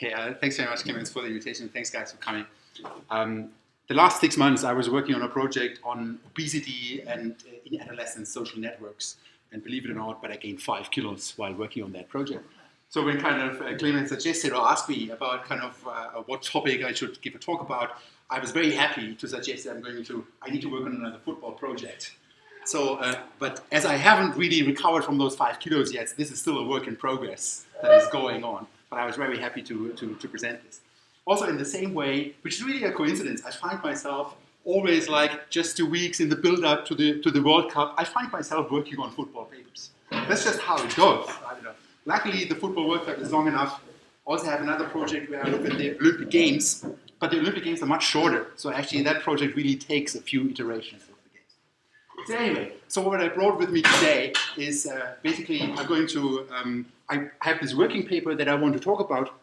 Okay, thanks very much, Clemens, for the invitation. Thanks, guys, for coming. The last 6 months, I was working on a project on obesity and in adolescent social networks. And believe it or not, but I gained 5 kilos while working on that project. So when kind of Clemens suggested or asked me about kind of what topic I should give a talk about, I was very happy to suggest that I need to work on another football project. So, but as I haven't really recovered from those 5 kilos yet, this is still a work in progress that is going on. But I was very happy to present this. Also in the same way, which is really a coincidence, I find myself always like just 2 weeks in the build-up to the World Cup, I find myself working on football papers. That's just how it goes. I don't know. Luckily, the Football World Cup is long enough. Also have another project where I look at the Olympic Games, but the Olympic Games are much shorter. So actually that project really takes a few iterations of the games. So anyway, so what I brought with me today is basically I'm going to, I have this working paper that I want to talk about,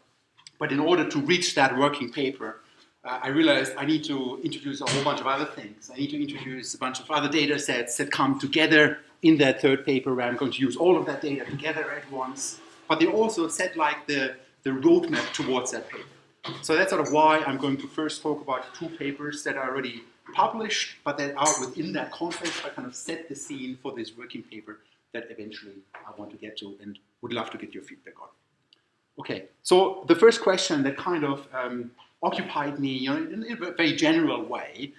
but in order to reach that working paper, I realized I need to introduce a whole bunch of other things. I need to introduce a bunch of other data sets that come together in that third paper where I'm going to use all of that data together at once. But they also set like the roadmap towards that paper. So that's sort of why I'm going to first talk about 2 papers that are already published, but that are within that context. I kind of set the scene for this working paper that eventually I want to get to and would love to get your feedback on. Okay, so the first question that kind of occupied me, in a very general way,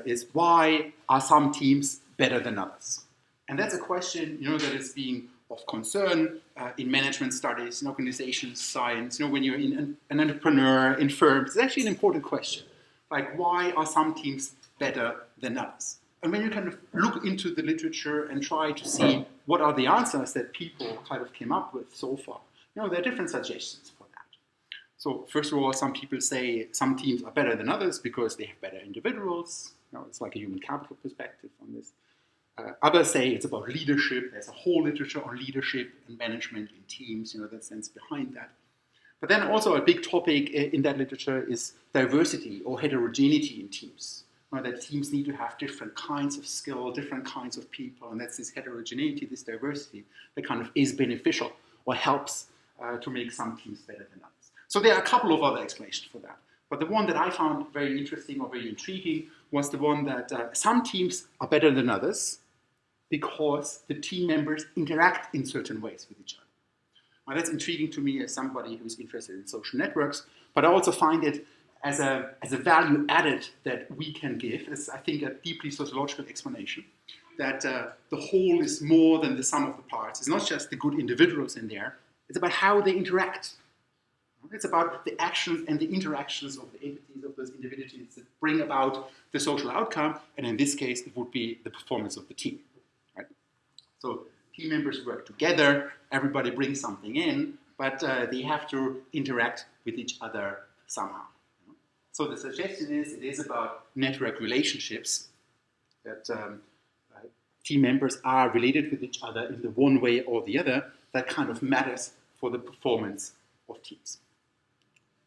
is why are some teams better than others? And that's a question, that is being of concern in management studies, in organization science. When you're an entrepreneur in firms, it's actually an important question. Like, why are some teams better than others? And when you kind of look into the literature and try to see what are the answers that people kind of came up with so far, there are different suggestions for that. So first of all, some people say some teams are better than others because they have better individuals. It's like a human capital perspective on this. Others say it's about leadership. There's a whole literature on leadership and management in teams, that sense behind that. But then also a big topic in that literature is diversity or heterogeneity in teams. That teams need to have different kinds of skill, different kinds of people, and that's this heterogeneity, this diversity that kind of is beneficial or helps to make some teams better than others. So there are a couple of other explanations for that. But the one that I found very interesting or very intriguing was the one that some teams are better than others because the team members interact in certain ways with each other. Now, that's intriguing to me as somebody who's interested in social networks, but I also find it as a value added that we can give, as I think a deeply sociological explanation, that the whole is more than the sum of the parts. It's not just the good individuals in there, it's about how they interact. It's about the actions and the interactions of the entities of those individuals that bring about the social outcome, and in this case, it would be the performance of the team. Right? So team members work together, everybody brings something in, but they have to interact with each other somehow. So the suggestion is it is about network relationships, that team members are related with each other in the one way or the other that kind of matters for the performance of teams.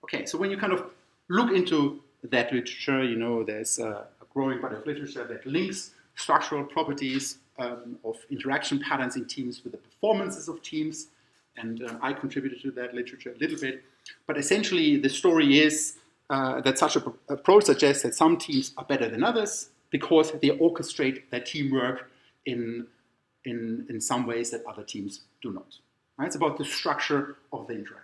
Okay, so when you kind of look into that literature, there's a growing body of literature that links structural properties of interaction patterns in teams with the performances of teams, and I contributed to that literature a little bit. But essentially, the story is that such an approach suggests that some teams are better than others because they orchestrate their teamwork in some ways that other teams do not. Right? It's about the structure of the interaction.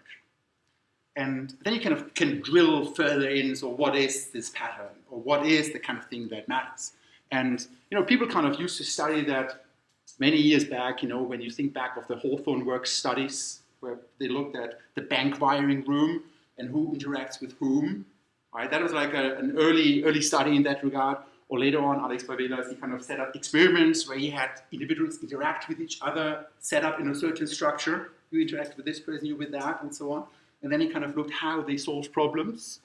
And then you kind of can drill further in, so what is this pattern? Or what is the kind of thing that matters? And, people kind of used to study that many years back, when you think back of the Hawthorne Works studies, where they looked at the bank wiring room and who interacts with whom. Right? That was like an early study in that regard. Or later on, Alex Barbelas, he kind of set up experiments where he had individuals interact with each other, set up in a certain structure. You interact with this person, you with that, and so on. And then he kind of looked how they solved problems.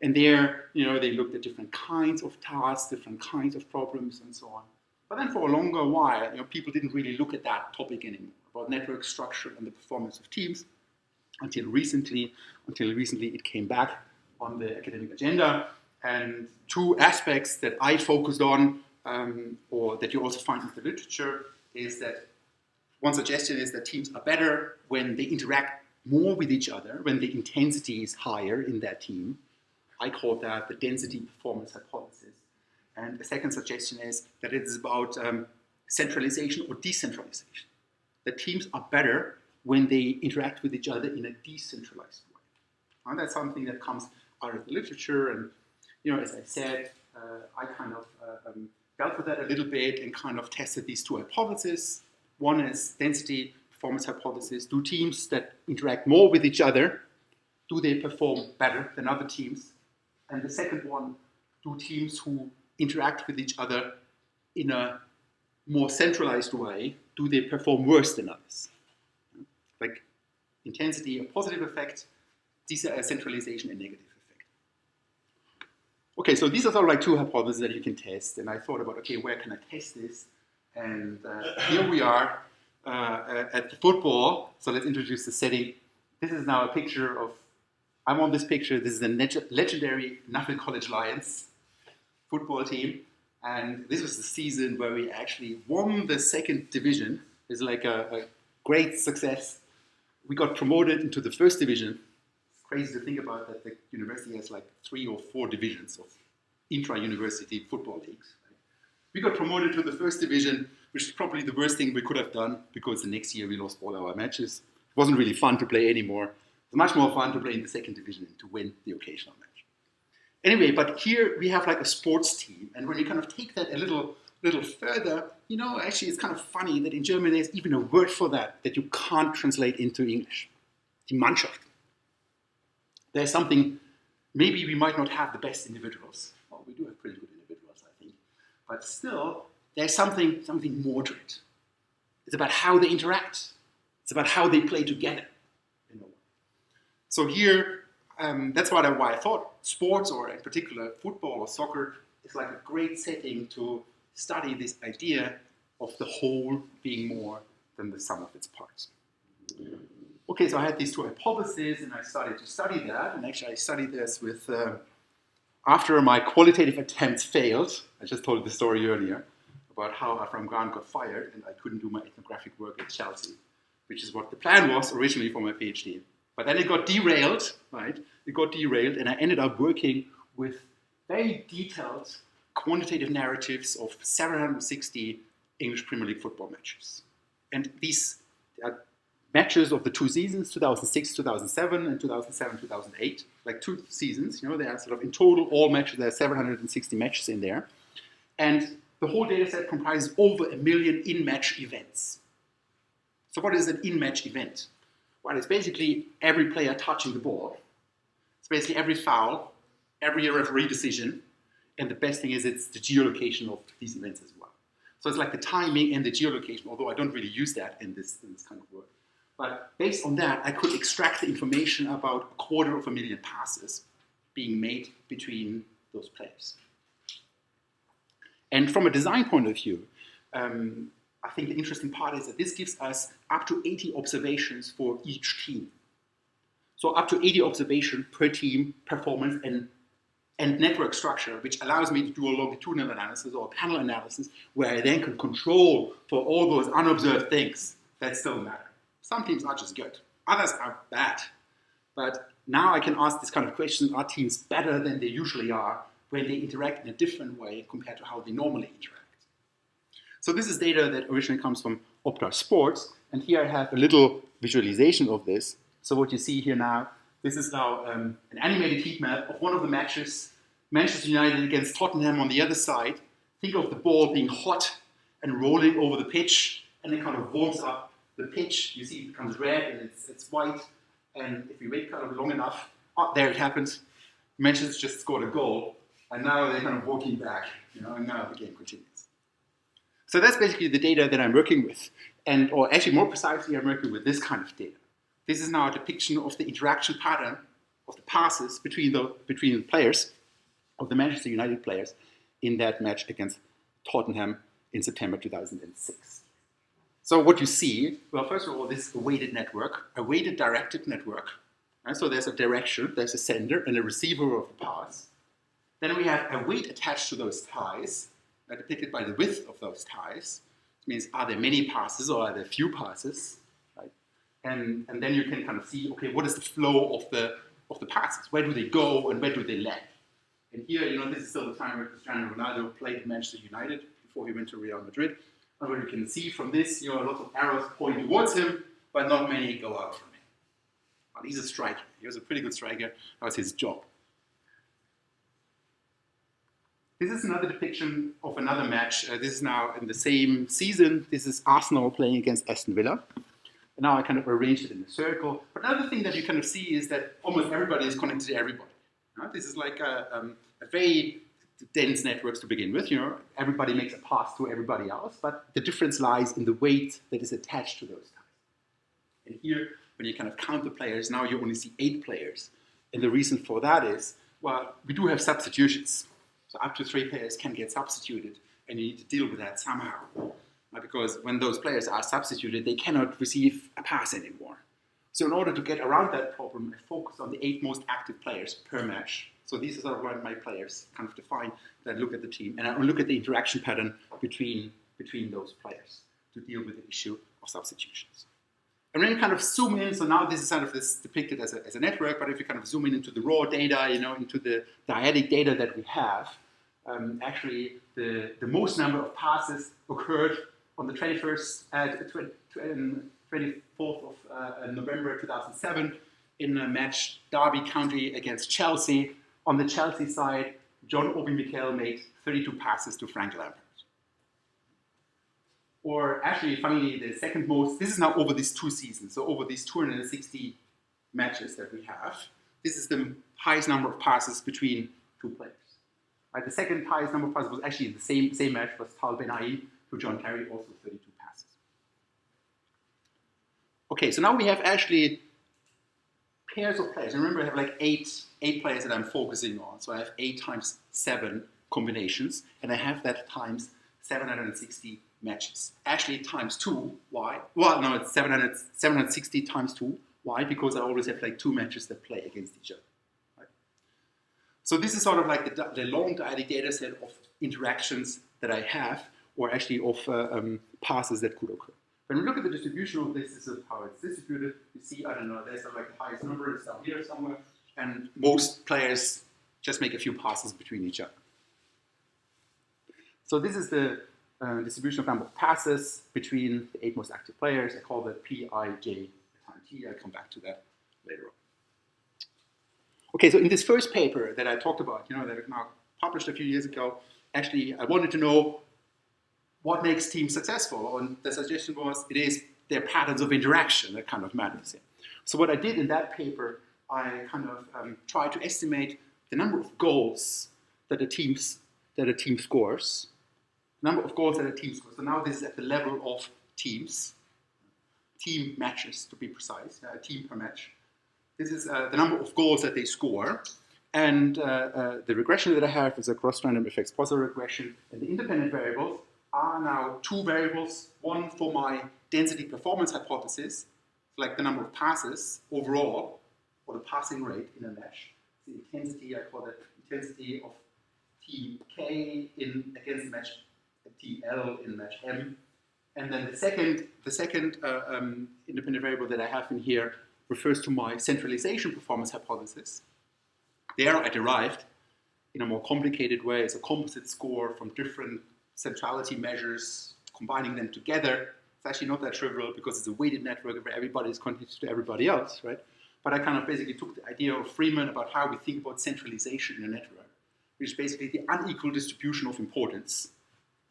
And there, they looked at different kinds of tasks, different kinds of problems, and so on. But then for a longer while, people didn't really look at that topic anymore, about network structure and the performance of teams, until recently it came back on the academic agenda. And 2 aspects that I focused on, or that you also find in the literature, is that one suggestion is that teams are better when they interact more with each other when the intensity is higher in that team. I call that the density performance hypothesis. And the second suggestion is that it is about centralization or decentralization. The teams are better when they interact with each other in a decentralized way. And that's something that comes out of the literature. And, as I said, I kind of dealt with that a little bit and kind of tested these two hypotheses. One is density performance hypothesis. Do teams that interact more with each other, do they perform better than other teams? And the second one, do teams who interact with each other in a more centralized way, do they perform worse than others? Like intensity, a positive effect, decentralization, a negative effect. Okay, so these are sort of like two hypotheses that you can test. And I thought about, okay, where can I test this? And here we are at the football. So let's introduce the setting. This is now a picture of, I'm on this picture. This is the legendary Nuffield College Lions football team. And this was the season where we actually won the second division. It's like a great success. We got promoted into the first division. It's crazy to think about that the university has like 3 or 4 divisions of intra-university football leagues. We got promoted to the first division, which is probably the worst thing we could have done because the next year we lost all our matches. It wasn't really fun to play anymore. It was much more fun to play in the second division and to win the occasional match. Anyway, but here we have like a sports team. And when you kind of take that a little further, actually it's kind of funny that in German there's even a word for that you can't translate into English. Die Mannschaft. There's something, maybe we might not have the best individuals. Well, we do have pretty good individuals, I think. But still, there's something more to it. It's about how they interact. It's about how they play together. So here, that's why I thought sports, or in particular football or soccer, is like a great setting to study this idea of the whole being more than the sum of its parts. Okay, so I had these two hypotheses, and I started to study that. And actually, I studied this with, after my qualitative attempts failed. I just told the story earlier about how from Grund got fired, and I couldn't do my ethnographic work at Chelsea, which is what the plan was originally for my PhD. But then it got derailed, right? It got derailed, and I ended up working with very detailed quantitative narratives of 760 English Premier League football matches. And these are matches of the 2 seasons, 2006, 2007, and 2007, 2008, like 2 seasons. There are sort of in total, all matches, there are 760 matches in there. And the whole data set comprises over 1 million in-match events. So what is an in-match event? Well, it's basically every player touching the ball. It's basically every foul, every referee decision, and the best thing is it's the geolocation of these events as well. So it's like the timing and the geolocation, although I don't really use that in this kind of work. But based on that, I could extract the information about 250,000 passes being made between those players. And from a design point of view, I think the interesting part is that this gives us up to 80 observations for each team. So up to 80 observations per team, performance, and network structure, which allows me to do a longitudinal analysis or a panel analysis where I then can control for all those unobserved things that still matter. Some teams are just good. Others are bad. But now I can ask this kind of question, are teams better than they usually are when they interact in a different way compared to how they normally interact? So this is data that originally comes from Opta Sports, and here I have a little visualization of this. So what you see here now, this is now an animated heat map of one of the matches, Manchester United against Tottenham on the other side. Think of the ball being hot and rolling over the pitch, and it kind of warms up the pitch. You see it becomes red and it's white, and if you wait kind of long enough, there it happens. Manchester just scored a goal, and now they're kind of walking back, and now the game continues. So that's basically the data that I'm working with. Or actually more precisely, I'm working with this kind of data. This is now a depiction of the interaction pattern of the passes between the players, of the Manchester United players, in that match against Tottenham in September 2006. So what you see, well, first of all, this is a weighted network, a weighted directed network. Right? So there's a direction, there's a sender and a receiver of the pass. Then we have a weight attached to those ties, depicted by the width of those ties. It means, are there many passes or are there few passes? Right? and then you can kind of see, okay, what is the flow of the passes? Where do they go and where do they land? And here, this is still the time where Cristiano Ronaldo played Manchester United before he went to Real Madrid. And what you can see from this, a lot of arrows point towards him, but not many go out from him. But he's a striker. He was a pretty good striker. That was his job. This is another depiction of another match. This is now in the same season. This is Arsenal playing against Aston Villa. And now I kind of arranged it in a circle. But another thing that you kind of see is that almost everybody is connected to everybody. This is like a very dense networks to begin with. Everybody makes a pass to everybody else, but the difference lies in the weight that is attached to those ties. And here, when you kind of count the players, now you only see 8 players. And the reason for that is, well, we do have substitutions. So up to 3 players can get substituted, and you need to deal with that somehow. Because when those players are substituted, they cannot receive a pass anymore. So in order to get around that problem, I focus on the 8 most active players per match. So these are sort of what my players kind of define. Then I look at the team, and I look at the interaction pattern between those players to deal with the issue of substitutions. And then you kind of zoom in, so now this is kind of depicted as a network, but if you kind of zoom in into the raw data, into the dyadic data that we have, actually the most number of passes occurred on the 24th of November 2007 in a match Derby County against Chelsea. On the Chelsea side, John Obi Mikel made 32 passes to Frank Lampard. Or actually, funnily, the second most, this is now over these 2 seasons, so over these 260 matches that we have, this is the highest number of passes between 2 players. Right, the second highest number of passes was actually in the same match, was Tal Ben-Aid to John Terry, also 32 passes. Okay, so now we have actually pairs of players. And remember, I have like eight players that I'm focusing on. So I have 8 times 7 combinations, and I have that times 760 matches. Actually times 2, why? Well, no, it's 760 times 2. Why? Because I always have like 2 matches that play against each other. Right? So this is sort of like the long dyadic data set of interactions that I have, or actually of passes that could occur. When we look at the distribution of this is how it's distributed. You see, I don't know, there's like the highest number is down here somewhere, and most players just make a few passes between each other. So this is the distribution of number of passes between the 8 most active players. I call that Pij times T. I'll come back to that later on. Okay, so in this first paper that I talked about, that I now published a few years ago, actually I wanted to know what makes teams successful, and the suggestion was it is their patterns of interaction that kind of matters. So what I did in that paper, I kind of tried to estimate the number of goals that a team scores. Number of goals that a team scores. So now this is at the level of teams, team matches to be precise, a team per match. This is the number of goals that they score. And the regression that I have is a cross-random effects Poisson regression. And the independent variables are now 2 variables, one for my density performance hypothesis, like the number of passes overall, or the passing rate in a match. The intensity, I call it intensity of team K against the match team L in match M. And then the second independent variable that I have in here refers to my centralization performance hypothesis. There I derived, in a more complicated way, as a composite score from different centrality measures, combining them together. It's actually not that trivial because it's a weighted network where everybody is connected to everybody else, right? But I kind of basically took the idea of Freeman about how we think about centralization in a network, which is basically the unequal distribution of importance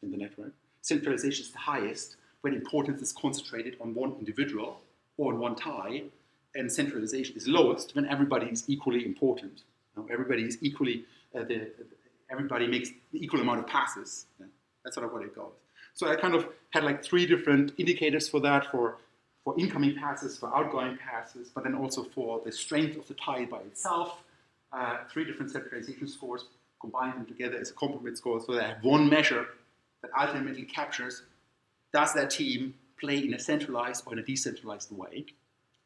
in the network. Centralization is the highest when importance is concentrated on one individual or on one tie, and centralization is lowest when everybody is equally important. Everybody is equally, everybody makes the equal amount of passes. Yeah? That's sort of what it goes. So I kind of had like 3 different indicators for that, for incoming passes, for outgoing passes, but then also for the strength of the tie by itself. 3 different centralization scores, combine them together as a complement score, so that I have one measure that ultimately captures, does that team play in a centralized or in a decentralized way?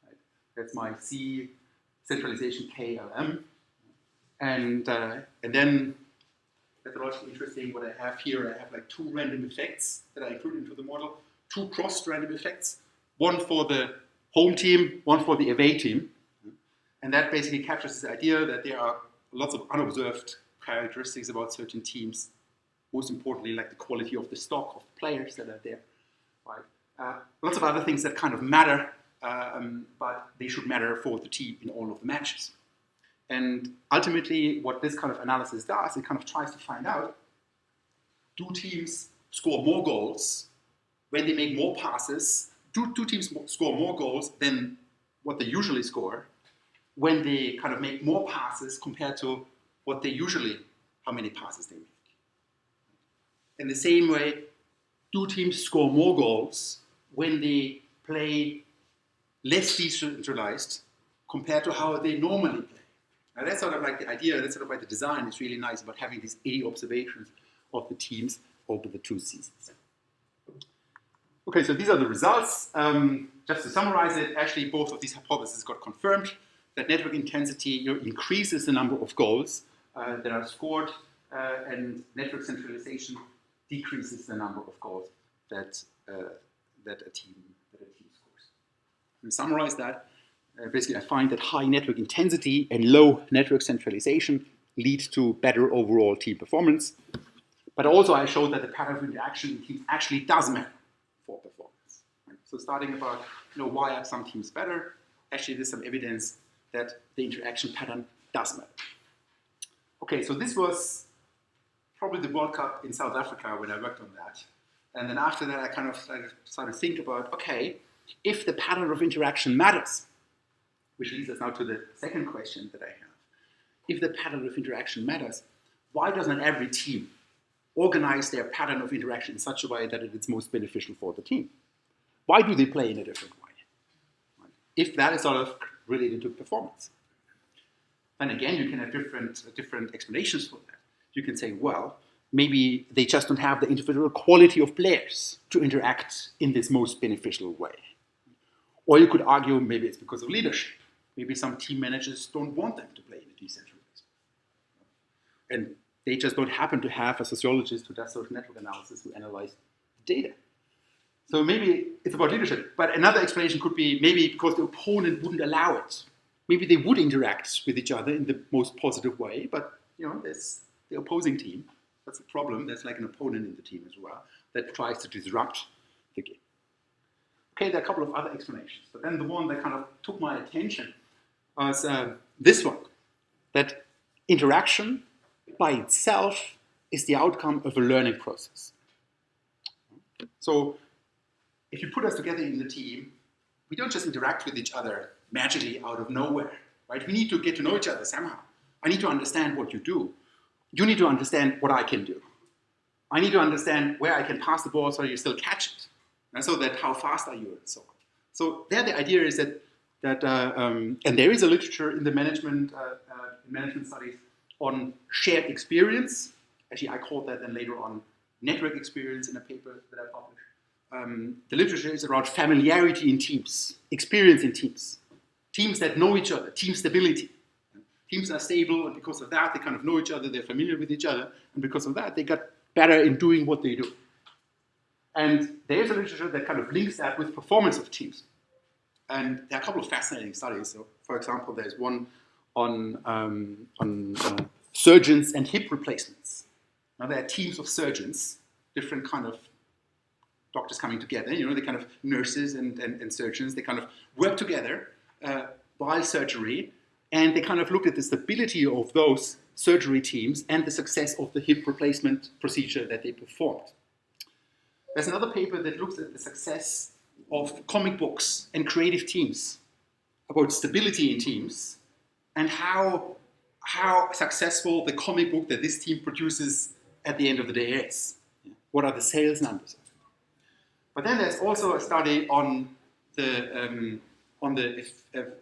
Right? That's my C centralization KLM. And then methodologically interesting, what I have here, I have like 2 random effects that I include into the model, 2 cross-random effects, one for the home team, one for the away team. And that basically captures this idea that there are lots of unobserved characteristics about certain teams, most importantly, like the quality of the stock of players that are there. Right? Lots of other things that kind of matter, but they should matter for the team in all of the matches. And ultimately, what this kind of analysis does, it kind of tries to find out, do teams score more goals when they make more passes? Do teams score more goals than what they usually score when they kind of make more passes compared to what they usually, how many passes they make? In the same way, do teams score more goals when they play less decentralized compared to how they normally play? Now that's sort of like the idea, that's sort of why the design is really nice about having these 80 observations of the teams over the 2 seasons. Okay, so these are the results. Just to summarize it, actually both of these hypotheses got confirmed, that network intensity increases the number of goals that are scored, and network centralization decreases the number of goals that a team scores. To summarize that, basically I find that high network intensity and low network centralization lead to better overall team performance. But also I showed that the pattern of interaction in teams actually does matter for performance. Right? So starting about why are some teams better, actually there's some evidence that the interaction pattern does matter. Okay, so this was probably the World Cup in South Africa when I worked on that. And then after that I kind of started to think about, okay, if the pattern of interaction matters, which leads us now to the second question that I have. If the pattern of interaction matters, why doesn't every team organize their pattern of interaction in such a way that it is most beneficial for the team? Why do they play in a different way? Right? If that is sort of related to performance. Then again, you can have different explanations for that. You can say, well, maybe they just don't have the individual quality of players to interact in this most beneficial way. Or you could argue maybe it's because of leadership. Maybe some team managers don't want them to play in a decentralized way. And they just don't happen to have a sociologist who does social network analysis who analyzes the data. So maybe it's about leadership. But another explanation could be maybe because the opponent wouldn't allow it. Maybe they would interact with each other in the most positive way, but there's the opposing team. That's a problem. There's like an opponent in the team as well that tries to disrupt the game. Okay, there are a couple of other explanations. But then the one that kind of took my attention was this one, that interaction by itself is the outcome of a learning process. So if you put us together in the team, we don't just interact with each other magically out of nowhere, right? We need to get to know each other somehow. I need to understand what you do. You need to understand what I can do. I need to understand where I can pass the ball so you still catch it. And so that how fast are you and so on. So there the idea is that and there is a literature in the management studies on shared experience. Actually, I called that then later on network experience in a paper that I published. The literature is around familiarity in teams, experience in teams, teams that know each other, team stability. Teams are stable, and because of that, they kind of know each other, they're familiar with each other, and because of that, they got better in doing what they do. And there's a literature that kind of links that with performance of teams. And there are a couple of fascinating studies. So, for example, there's one on surgeons and hip replacements. Now, there are teams of surgeons, different kind of doctors coming together. They kind of nurses and surgeons. They kind of work together while surgery, and they kind of looked at the stability of those surgery teams and the success of the hip replacement procedure that they performed. There's another paper that looks at the success of comic books and creative teams, about stability in teams, and how successful the comic book that this team produces at the end of the day is. What are the sales numbers of it? But then there's also a study on the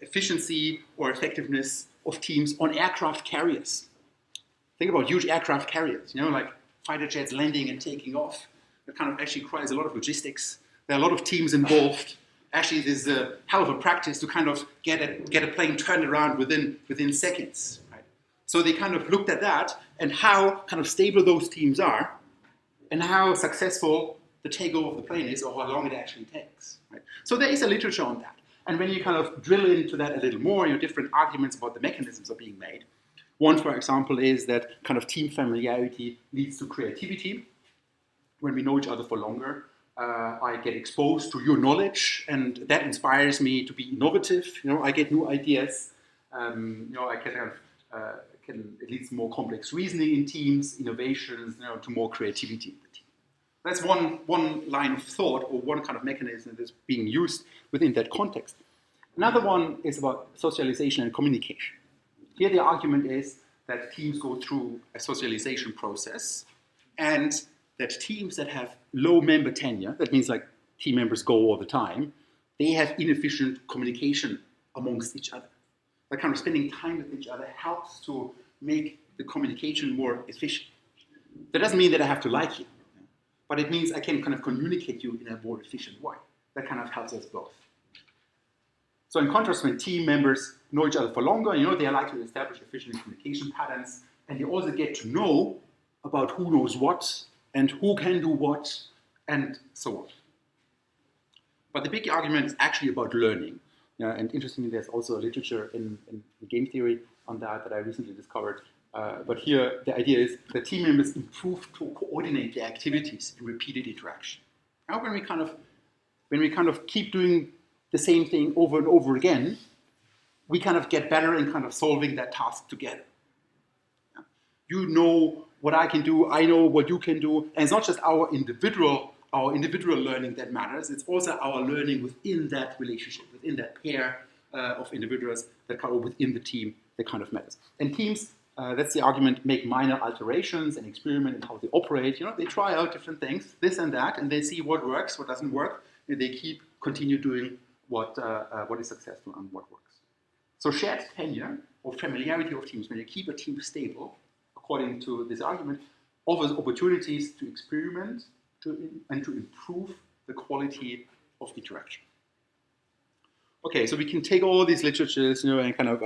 efficiency or effectiveness of teams on aircraft carriers. Think about huge aircraft carriers, like fighter jets landing and taking off. It kind of actually requires a lot of logistics. There are a lot of teams involved. Actually, there's a hell of a practice to kind of get a plane turned around within seconds. Right? So they kind of looked at that and how kind of stable those teams are and how successful the takeover of the plane is or how long it actually takes. Right? So there is a literature on that. And when you kind of drill into that a little more, different arguments about the mechanisms are being made. One, for example, is that kind of team familiarity leads to creativity. When we know each other for longer, I get exposed to your knowledge, and that inspires me to be innovative. I get new ideas. I can it leads to more complex reasoning in teams, innovations, to more creativity in the team. That's one line of thought, or one kind of mechanism that's being used within that context. Another one is about socialization and communication. Here the argument is that teams go through a socialization process, and that teams that have low member tenure, that means like team members go all the time, they have inefficient communication amongst each other. That kind of spending time with each other helps to make the communication more efficient. That doesn't mean that I have to like you, but it means I can kind of communicate you in a more efficient way. That kind of helps us both. So in contrast, when team members know each other for longer, they are likely to establish efficient communication patterns, and they also get to know about who knows what and who can do what, and so on. But the big argument is actually about learning. And interestingly, there's also literature in game theory on that I recently discovered. But here, the idea is that team members improve to coordinate their activities in repeated interaction. Now, when we kind of keep doing the same thing over and over again, we kind of get better in kind of solving that task together. You know what I can do, I know what you can do, and it's not just our individual learning that matters, it's also our learning within that relationship, within that pair of individuals that kind of within the team that kind of matters. And teams, that's the argument, make minor alterations and experiment in how they operate. They try out different things, this and that, and they see what works, what doesn't work, and they continue doing what is successful and what works. So shared tenure or familiarity of teams, when you keep a team stable, according to this argument, offers opportunities to experiment and to improve the quality of interaction. Okay, so we can take all these literatures, and I kind of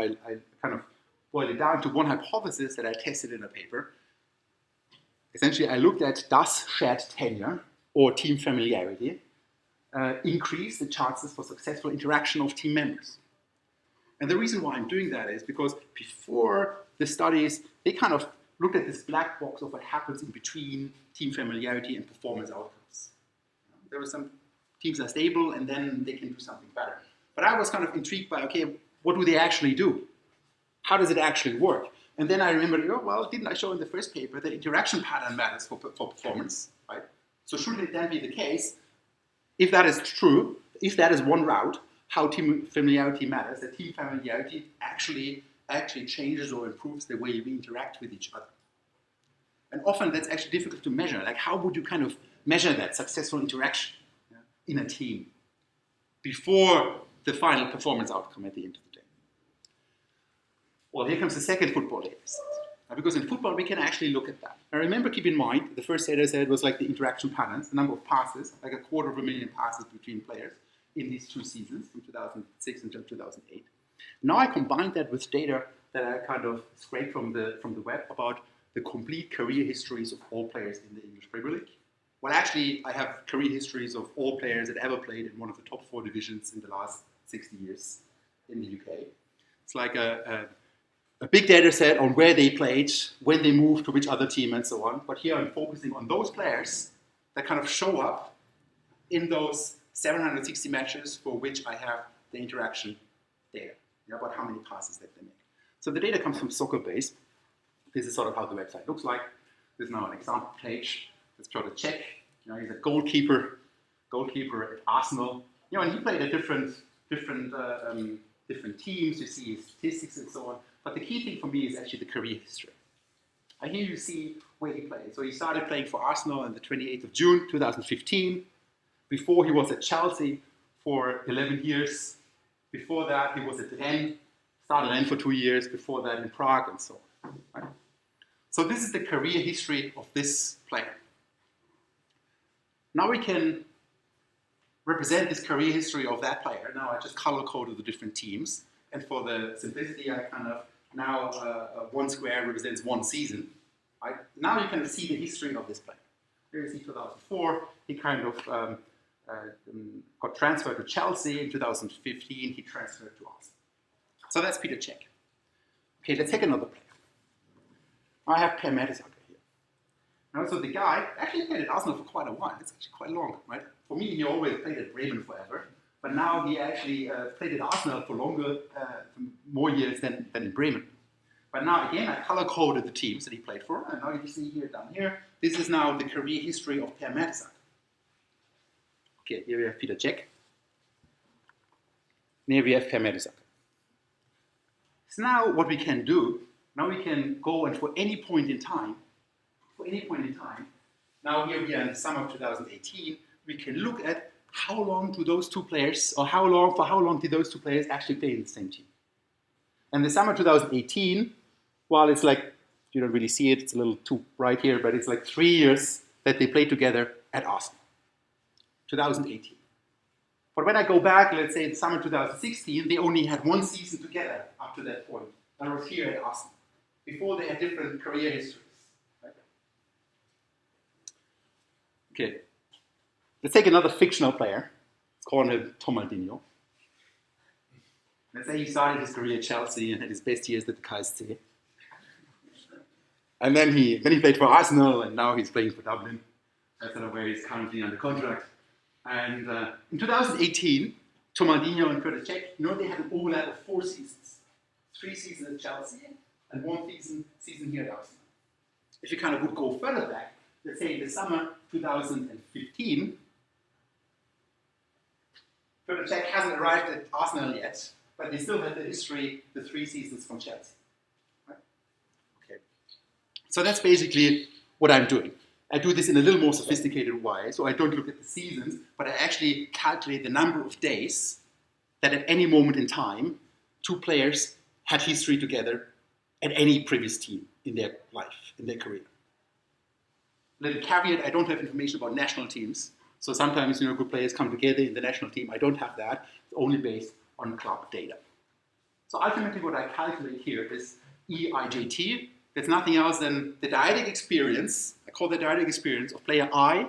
boiled it down to one hypothesis that I tested in a paper. Essentially, I looked at, does shared tenure or team familiarity increase the chances for successful interaction of team members? And the reason why I'm doing that is because before the studies, they kind of looked at this black box of what happens in between team familiarity and performance outcomes. There were some teams are stable and then they can do something better. But I was kind of intrigued by, okay, what do they actually do? How does it actually work? And then I remembered, didn't I show in the first paper that interaction pattern matters for performance, right? So shouldn't it then be the case, if that is true, if that is one route, how team familiarity matters, that team familiarity actually changes or improves the way we interact with each other. And often that's actually difficult to measure. Like, how would you kind of measure that successful interaction in a team before the final performance outcome at the end of the day? Well, here comes the second football data set. Because in football, we can actually look at that. Now remember, keep in mind, the first data set was like the interaction patterns, the number of passes, like 250,000 passes between players in these two seasons, from 2006 until 2008. Now I combined that with data that I kind of scraped from the web about the complete career histories of all players in the English Premier League. Well, actually, I have career histories of all players that ever played in one of the top 4 divisions in the last 60 years in the UK. It's like a big data set on where they played, when they moved to which other team, and so on. But here I'm focusing on those players that kind of show up in those 760 matches for which I have the interaction data, about how many passes that they make. So the data comes from Soccerbase. This is sort of how the website looks like. There's now an example page. Let's try to check. He's a goalkeeper at Arsenal. And he played at different teams. You see his statistics and so on. But the key thing for me is actually the career history. And here you see where he played. So he started playing for Arsenal on the 28th of June, 2015. Before, he was at Chelsea for 11 years. Before that, he was at Rennes, started Rennes for 2 years. Before that, in Prague, and so on. Right? So this is the career history of this player. Now we can represent this career history of that player. Now I just color-coded the different teams. And for the simplicity, I kind of now one square represents one season. Right? Now you can see the history of this player. Here you see 2004. He kind of got transferred to Chelsea. In 2015, he transferred to Arsenal. So that's Peter Cech. Okay, let's take another player. I have Per Mertesacker here. Now, so the guy actually played at Arsenal for quite a while. It's actually quite long, right? For me, he always played at Bremen forever. But now he actually played at Arsenal for longer, more years than in Bremen. But now, again, I color-coded the teams that he played for. And now you see here, down here, this is now the career history of Per Mertesacker. Okay, here we have Peter Cech. Here we have Per Mertesacker. So now what we can do, now we can go and for any point in time, now here we are in the summer of 2018, we can look at how long do those two players, or for how long did those two players actually play in the same team. And the summer 2018, well, it's like, you don't really see it, it's a little too bright here, but it's like 3 years that they played together at Arsenal. 2018. But when I go back, let's say in summer 2016, they only had one season together up to that point. That was here at Arsenal. Before they had different career histories. Right? Okay. Let's take another fictional player. Let's call him Tomaldinho. Let's say he started his career at Chelsea and had his best years at the KSC. And then he played for Arsenal, and now he's playing for Dublin. That's sort of where he's currently under contract. And in 2018, Tomaldinho and Peter Cech, they had an overlap of 4 seasons. 3 seasons at Chelsea and 1 season here at Arsenal. If you kind of would go further back, let's say in the summer 2015, Peter Cech hasn't arrived at Arsenal yet, but they still have the history, the 3 seasons from Chelsea. Right? Okay. So that's basically what I'm doing. I do this in a little more sophisticated way, so I don't look at the seasons, but I actually calculate the number of days that at any moment in time, 2 players had history together at any previous team in their life, in their career. Little caveat, I don't have information about national teams, so sometimes good players come together in the national team. I don't have that. It's only based on club data. So ultimately what I calculate here is EIJT. That's nothing else than the dyadic experience, I call the dyadic experience of player I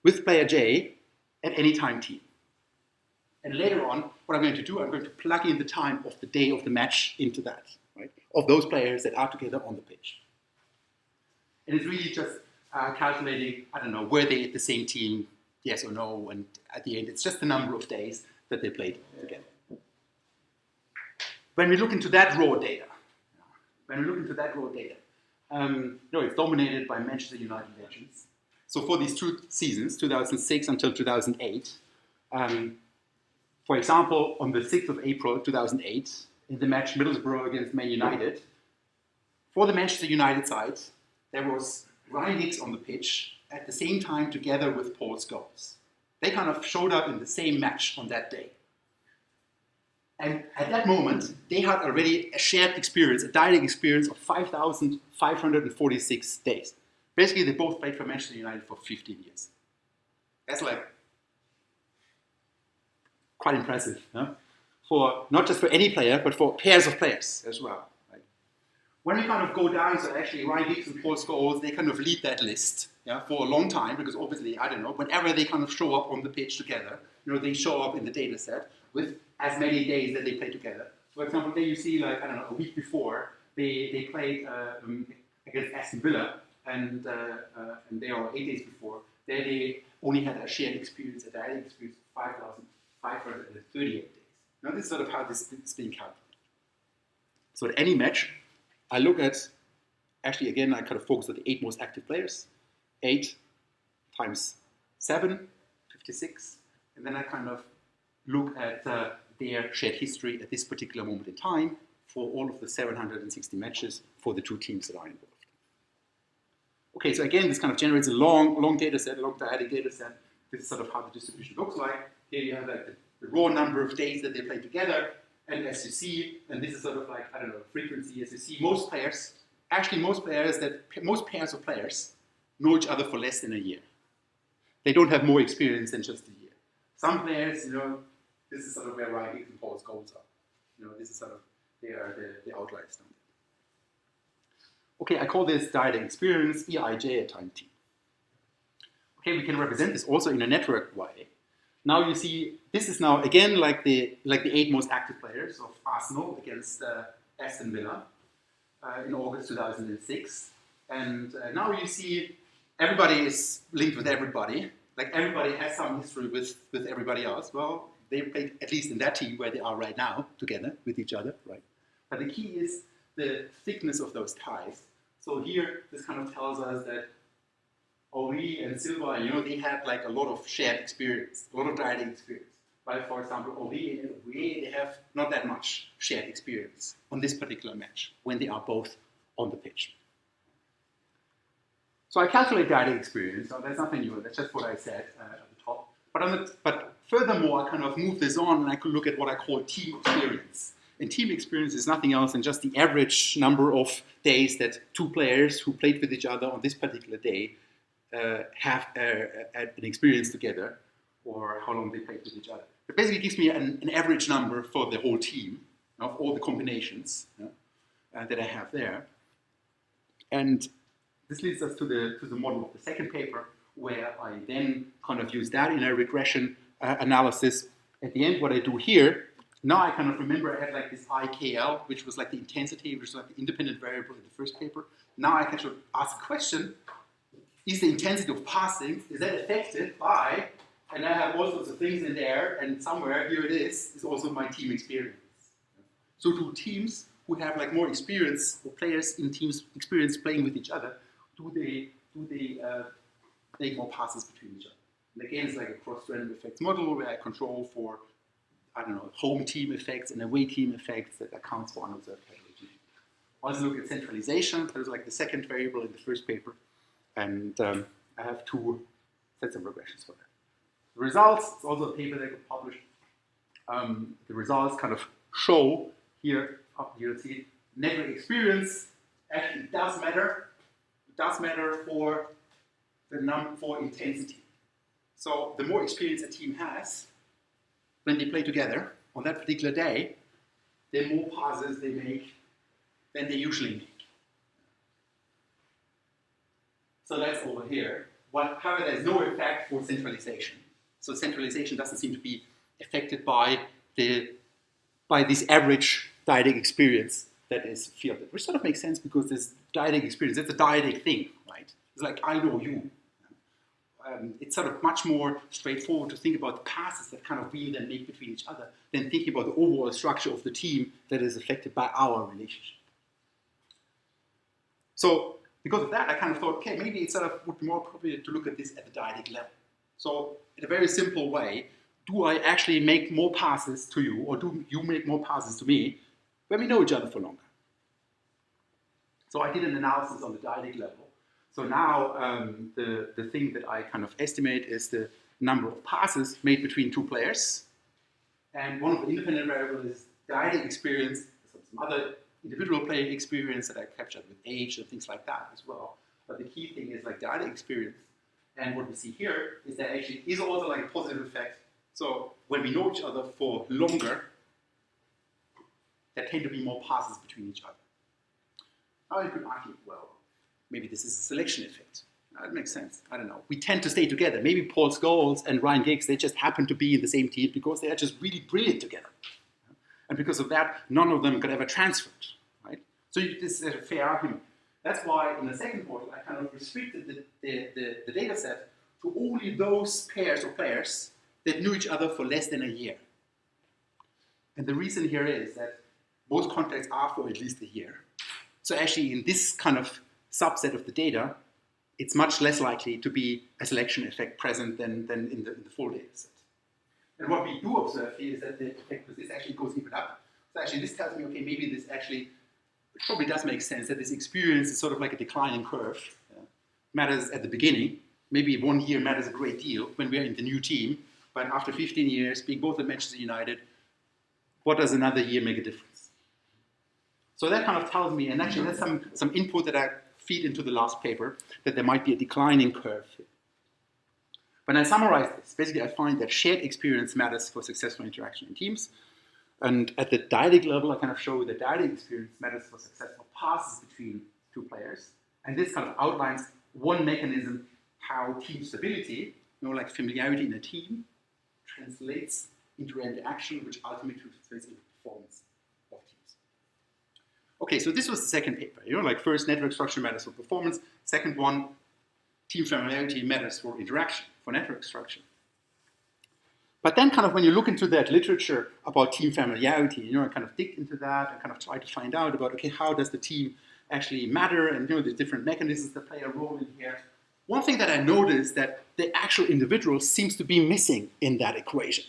with player J at any time t. And later on, what I'm going to do, I'm going to plug in the time of the day of the match into that, right? Of those players that are together on the pitch. And it's really just calculating, were they at the same team, yes or no, and at the end, it's just the number of days that they played together. When we look into that raw data, it's dominated by Manchester United legends. So for these 2 seasons, 2006 until 2008, for example, on the 6th of April 2008, in the match Middlesbrough against Man United, for the Manchester United side, there was Ryan Giggs on the pitch at the same time together with Paul Scholes. They kind of showed up in the same match on that day. And at that moment, they had already a shared experience, a dyadic experience of 5,546 days. Basically, they both played for Manchester United for 15 years. That's like quite impressive. Huh? For not just for any player, but for pairs of players as well. Right? When we kind of go down, so actually Ryan Giggs and Paul Scholes, they kind of lead that list for a long time, because obviously, whenever they kind of show up on the pitch together, they show up in the data set with as many days that they play together. For example, there you see, a week before, they played against Aston Villa, and they are 8 days before. There they only had a shared experience, a dyadic experience of 5,538 days. Now this is sort of how this is being calculated. So at any match, I look at, actually again, I kind of focus on the 8 most active players. 8 times 7, 56, and then I kind of look at their shared history at this particular moment in time for all of the 760 matches for the 2 teams that are involved. Okay, so again, this kind of generates a long data set, a long dyadic data set. This is sort of how the distribution looks like. Here you have the raw number of days that they play together, and as you see, and this is sort of frequency, as you see, most pairs of players know each other for less than a year. They don't have more experience than just a year. Some players, this is sort of where Ryan Giggs and Paul Scholes are. This is sort of, they are the outliers down there. Okay, I call this dyadic experience, EIJ at time t. Okay, we can represent this also in a network way. Now you see, this is now again like the 8 most active players of Arsenal against Aston Villa in August 2006. And now you see everybody is linked with everybody. Like everybody has some history with everybody else. Well, they played at least in that team where they are right now together with each other, right? But the key is the thickness of those ties. So here, this kind of tells us that Henri and Silva, they had like a lot of shared experience, a lot of dialectic experience. Right? For example, Henri and Henri, they have not that much shared experience on this particular match when they are both on the pitch. So I calculate dialectic experience. So that's nothing new. That's just what I said at the top. But furthermore, I kind of move this on and I could look at what I call team experience. And team experience is nothing else than just the average number of days that 2 players who played with each other on this particular day have an experience together, or how long they played with each other. It basically gives me an average number for the whole team of all the combinations that I have there. And this leads us to the model of the second paper, where I then kind of use that in a regression analysis. At the end, what I do here, now I kind of remember I had like this IKL, which was like the intensity, which was like the independent variable in the first paper. Now I can ask a question: is the intensity of passing, is that affected by, and I have all sorts of things in there, and somewhere here it is also my team experience. So do teams who have like more experience, or players in teams experience playing with each other, do they make more passes between each other? And again, it's like a cross-random effects model where I control for, I don't know, home team effects and away team effects that accounts for unobserved heterogeneity. Also look at centralization. There's like the second variable in the first paper. And I have 2 sets of regressions for that. The results, it's also a paper that got published. The results kind of show here, up here you see, network experience actually does matter. It does matter for for intensity. So the more experience a team has when they play together on that particular day, the more passes they make than they usually make. So that's over here. However, there's no effect for centralization. So centralization doesn't seem to be affected by this average dyadic experience that is fielded, which sort of makes sense because this dyadic experience, that's a dyadic thing, right? It's like, I know you. It's sort of much more straightforward to think about the passes that kind of we then make between each other than thinking about the overall structure of the team that is affected by our relationship. So because of that, I kind of thought, okay, maybe it sort of would be more appropriate to look at this at the dyadic level. So in a very simple way, do I actually make more passes to you, or do you make more passes to me when we know each other for longer? So I did an analysis on the dyadic level. So now the thing that I kind of estimate is the number of passes made between 2 players. And one of the independent variables is dyadic experience, some other individual player experience that I captured with age and things like that as well. But the key thing is like dyadic experience. And what we see here is that actually is also like a positive effect. So when we know each other for longer, there tend to be more passes between each other. Now you could argue, well, maybe this is a selection effect. That makes sense. I don't know. We tend to stay together. Maybe Paul Scholes and Ryan Giggs, they just happen to be in the same team because they are just really brilliant together. And because of that, none of them got ever transferred, right? So this is a fair argument. That's why in the second model, I kind of restricted the data set to only those pairs of players that knew each other for less than a year. And the reason here is that most contacts are for at least a year. So actually in this kind of subset of the data, it's much less likely to be a selection effect present than in the full data set. And what we do observe here is that the effect with this actually goes even up. So actually this tells me, okay, maybe this actually, it probably does make sense that this experience is sort of like a declining curve. Matters at the beginning. Maybe 1 year matters a great deal when we're in the new team. But after 15 years, being both at Manchester United, what does another year make a difference? So that kind of tells me, and actually that's some input that I feed into the last paper, that there might be a declining curve here. When I summarize this, basically I find that shared experience matters for successful interaction in teams. And at the dyadic level, I kind of show that dyadic experience matters for successful passes between 2 players. And this kind of outlines one mechanism how team stability, like familiarity in a team, translates into interaction, which ultimately translates into performance of teams. Okay, so this was the second paper. Like first, network structure matters for performance. Second one, team familiarity matters for interaction, for network structure. But then kind of when you look into that literature about team familiarity, I kind of dig into that and kind of try to find out about, okay, how does the team actually matter, and the different mechanisms that play a role in here. One thing that I noticed that the actual individual seems to be missing in that equation.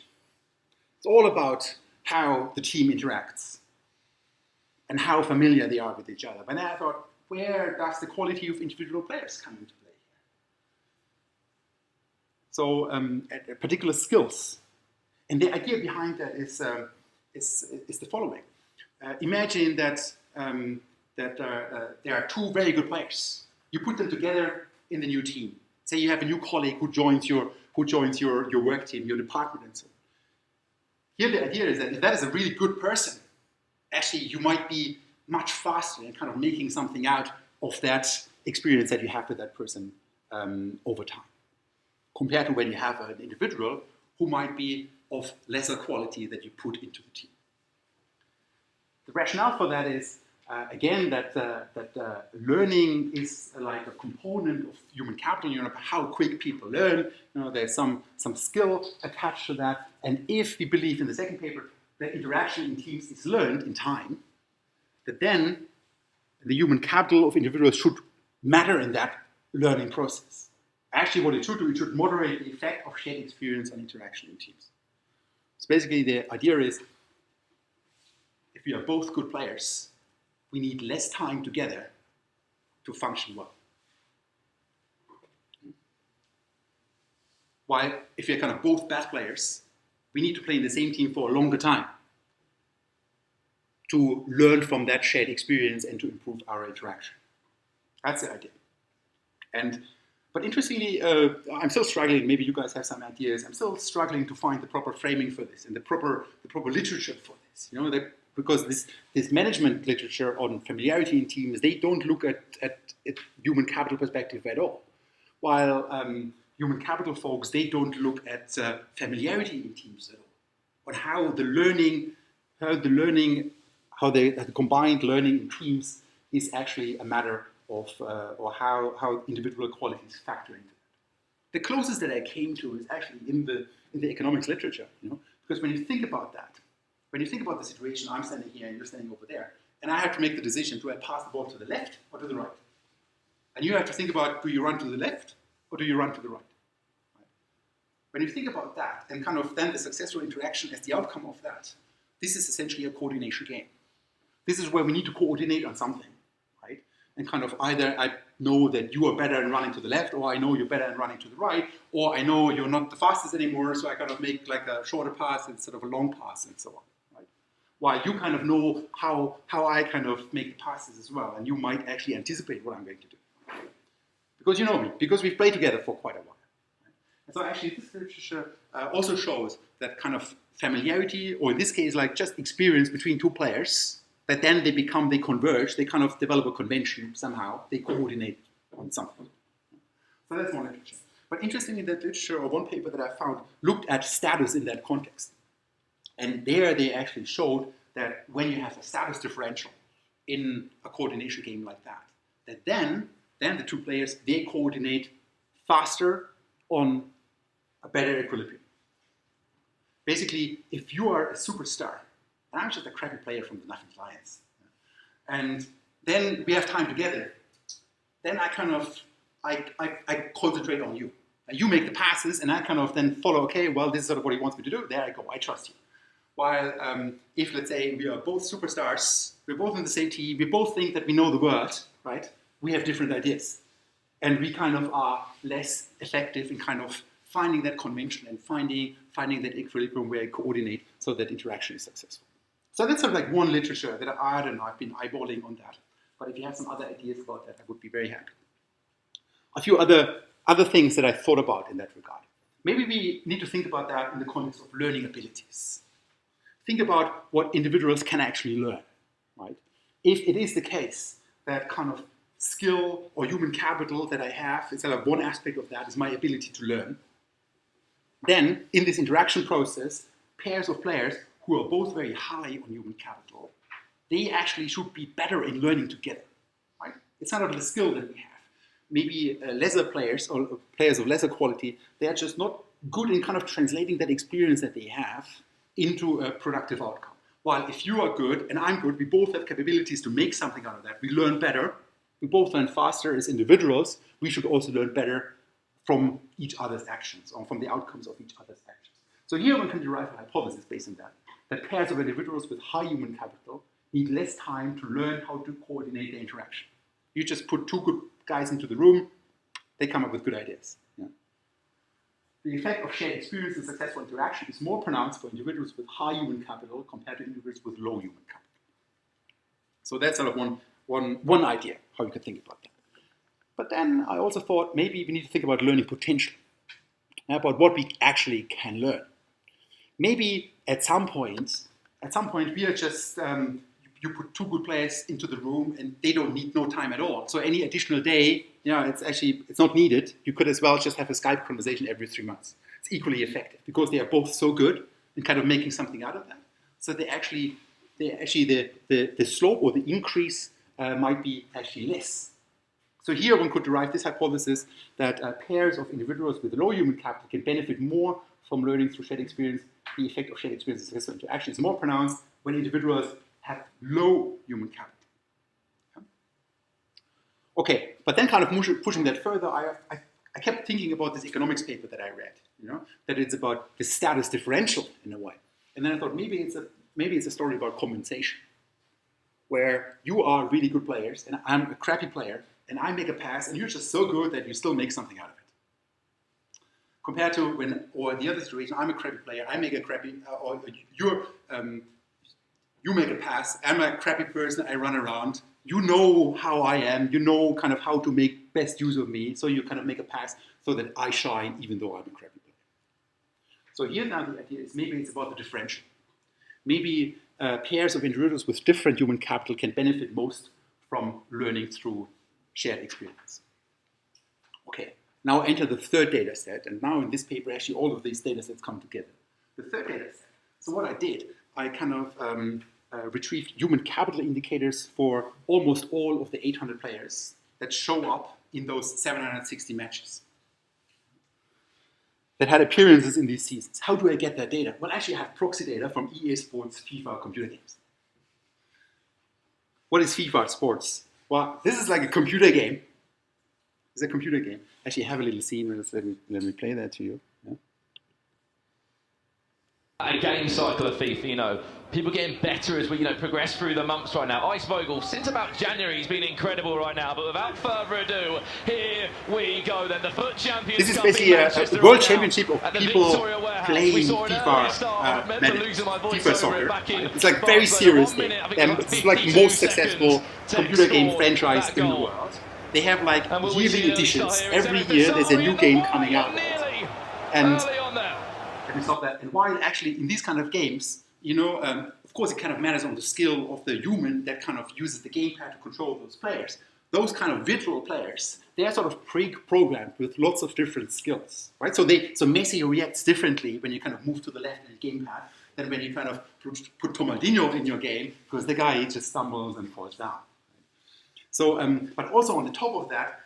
It's all about how the team interacts and how familiar they are with each other. But then I thought, where does the quality of individual players come into play here? So particular skills. And the idea behind that is the following. Imagine that there are two very good players. You put them together in the new team. Say you have a new colleague who joins your work team, your department, and so on. Here the idea is that if that is a really good person, actually you might be much faster in kind of making something out of that experience that you have with that person over time, compared to when you have an individual who might be of lesser quality that you put into the team. The rationale for that is, again, that learning is like a component of human capital, how quick people learn. There's some skill attached to that. And if we believe in the second paper that interaction in teams is learned in time, that then the human capital of individuals should matter in that learning process. Actually, what it should do, it should moderate the effect of shared experience on interaction in teams. So basically, the idea is, if we are both good players, we need less time together to function well. While if we are kind of both bad players, we need to play in the same team for a longer time to learn from that shared experience and to improve our interaction. That's the idea. But interestingly, I'm still struggling, maybe you guys have some ideas, I'm still struggling to find the proper framing for this and the proper literature for this. Because this management literature on familiarity in teams, they don't look at human capital perspective at all. While human capital folks, they don't look at familiarity in teams at all. On how the combined learning in teams is actually a matter of, or how individual qualities factor into that. The closest that I came to is actually in the economics literature, because when you think about that, when you think about the situation, I'm standing here and you're standing over there, and I have to make the decision, do I pass the ball to the left or to the right? And you have to think about, do you run to the left or do you run to the right? When you think about that, and kind of then the successful interaction as the outcome of that, this is essentially a coordination game. This is where we need to coordinate on something, right? And kind of either I know that you are better in running to the left, or I know you're better in running to the right, or I know you're not the fastest anymore, so I kind of make like a shorter pass instead of a long pass and so on. While you kind of know how I kind of make the passes as well, and you might actually anticipate what I'm going to do. Because you know me, because we've played together for quite a while. And so actually this literature also shows that kind of familiarity, or in this case like just experience between two players, that then they converge, they kind of develop a convention somehow, they coordinate on something. So that's one literature. But interestingly, that literature, or one paper that I found, looked at status in that context. And there they actually showed that when you have a status differential in a coordination game like that, that then the two players, they coordinate faster on a better equilibrium. Basically, if you are a superstar, and I'm just a crappy player from the Nothing Lions, and then we have time together, then I kind of, I concentrate on you. And you make the passes, and I kind of then follow, okay, well, this is sort of what he wants me to do. There I go, I trust you. While if, let's say, we are both superstars, we're both in the same team, we both think that we know the world, right? We have different ideas. And we kind of are less effective in kind of finding that convention and finding that equilibrium where you coordinate so that interaction is successful. So that's sort of like one literature that I've been eyeballing on that. But if you have some other ideas about that, I would be very happy. A few other things that I thought about in that regard. Maybe we need to think about that in the context of learning abilities. Think about what individuals can actually learn, right? If it is the case that kind of skill or human capital that I have, instead of one aspect of that is my ability to learn, then in this interaction process, pairs of players who are both very high on human capital, they actually should be better in learning together. Right? It's not a skill that we have. Maybe lesser players or players of lesser quality, they are just not good in kind of translating that experience that they have into a productive outcome. While if you are good and I'm good, we both have capabilities to make something out of that. We learn better. We both learn faster as individuals. We should also learn better from each other's actions or from the outcomes of each other's actions. So here one can derive a hypothesis based on that pairs of individuals with high human capital need less time to learn how to coordinate their interaction. You just put two good guys into the room, they come up with good ideas. Yeah. The effect of shared experience and successful interaction is more pronounced for individuals with high human capital compared to individuals with low human capital. So that's sort of one idea how you could think about that. But then I also thought maybe we need to think about learning potential, about what we actually can learn. Maybe at some point we are just, you put two good players into the room and they don't need no time at all. So any additional day, it's not needed. You could as well just have a Skype conversation every 3 months. It's equally effective because they are both so good in kind of making something out of that. So the slope or the increase might be actually less. So here one could derive this hypothesis that pairs of individuals with low human capital can benefit more from learning through shared experience. The effect of shared experience and successful interaction is more pronounced when individuals have low human capital. Yeah? Okay, but then kind of pushing that further, I kept thinking about this economics paper that I read, that it's about the status differential in a way. And then I thought maybe it's a story about compensation, where you are really good players and I'm a crappy player and I make a pass and you're just so good that you still make something out of it. Compared to or the other situation, I'm a crappy player, I make a crappy, or you make a pass, I'm a crappy person, I run around, you know how I am, you know kind of how to make best use of me, so you kind of make a pass so that I shine even though I'm a crappy player. So here now the idea is maybe it's about the differential. Maybe pairs of individuals with different human capital can benefit most from learning through shared experience. Okay, now enter the third data set, and now in this paper actually all of these data sets come together. The third data set. So what I did, I kind of retrieved human capital indicators for almost all of the 800 players that show up in those 760 matches that had appearances in these seasons. How do I get that data? Well, actually I have proxy data from EA Sports FIFA computer games. What is FIFA Sports? Well, this is like a computer game. It's a computer game. Actually, I have a little scene. Let me play that to you. Yeah. A game cycle of FIFA, people getting better as we, progress through the months right now. Icevogel, since about January, he's been incredible right now. But without further ado, here we go. Then the FUT Champions. This is basically a world championship of people playing FIFA soccer. It's like very serious thing. It's like the most successful computer game franchise in the world. They have like yearly editions. Every year there's a new game coming out. And let me stop that. And while actually in these kind of games, of course it kind of matters on the skill of the human that kind of uses the gamepad to control those players. Those kind of virtual players, they are sort of pre-programmed with lots of different skills, right? So Messi reacts differently when you kind of move to the left in the gamepad than when you kind of put Tomaldinho in your game, because the guy just stumbles and falls down. So, but also on the top of that,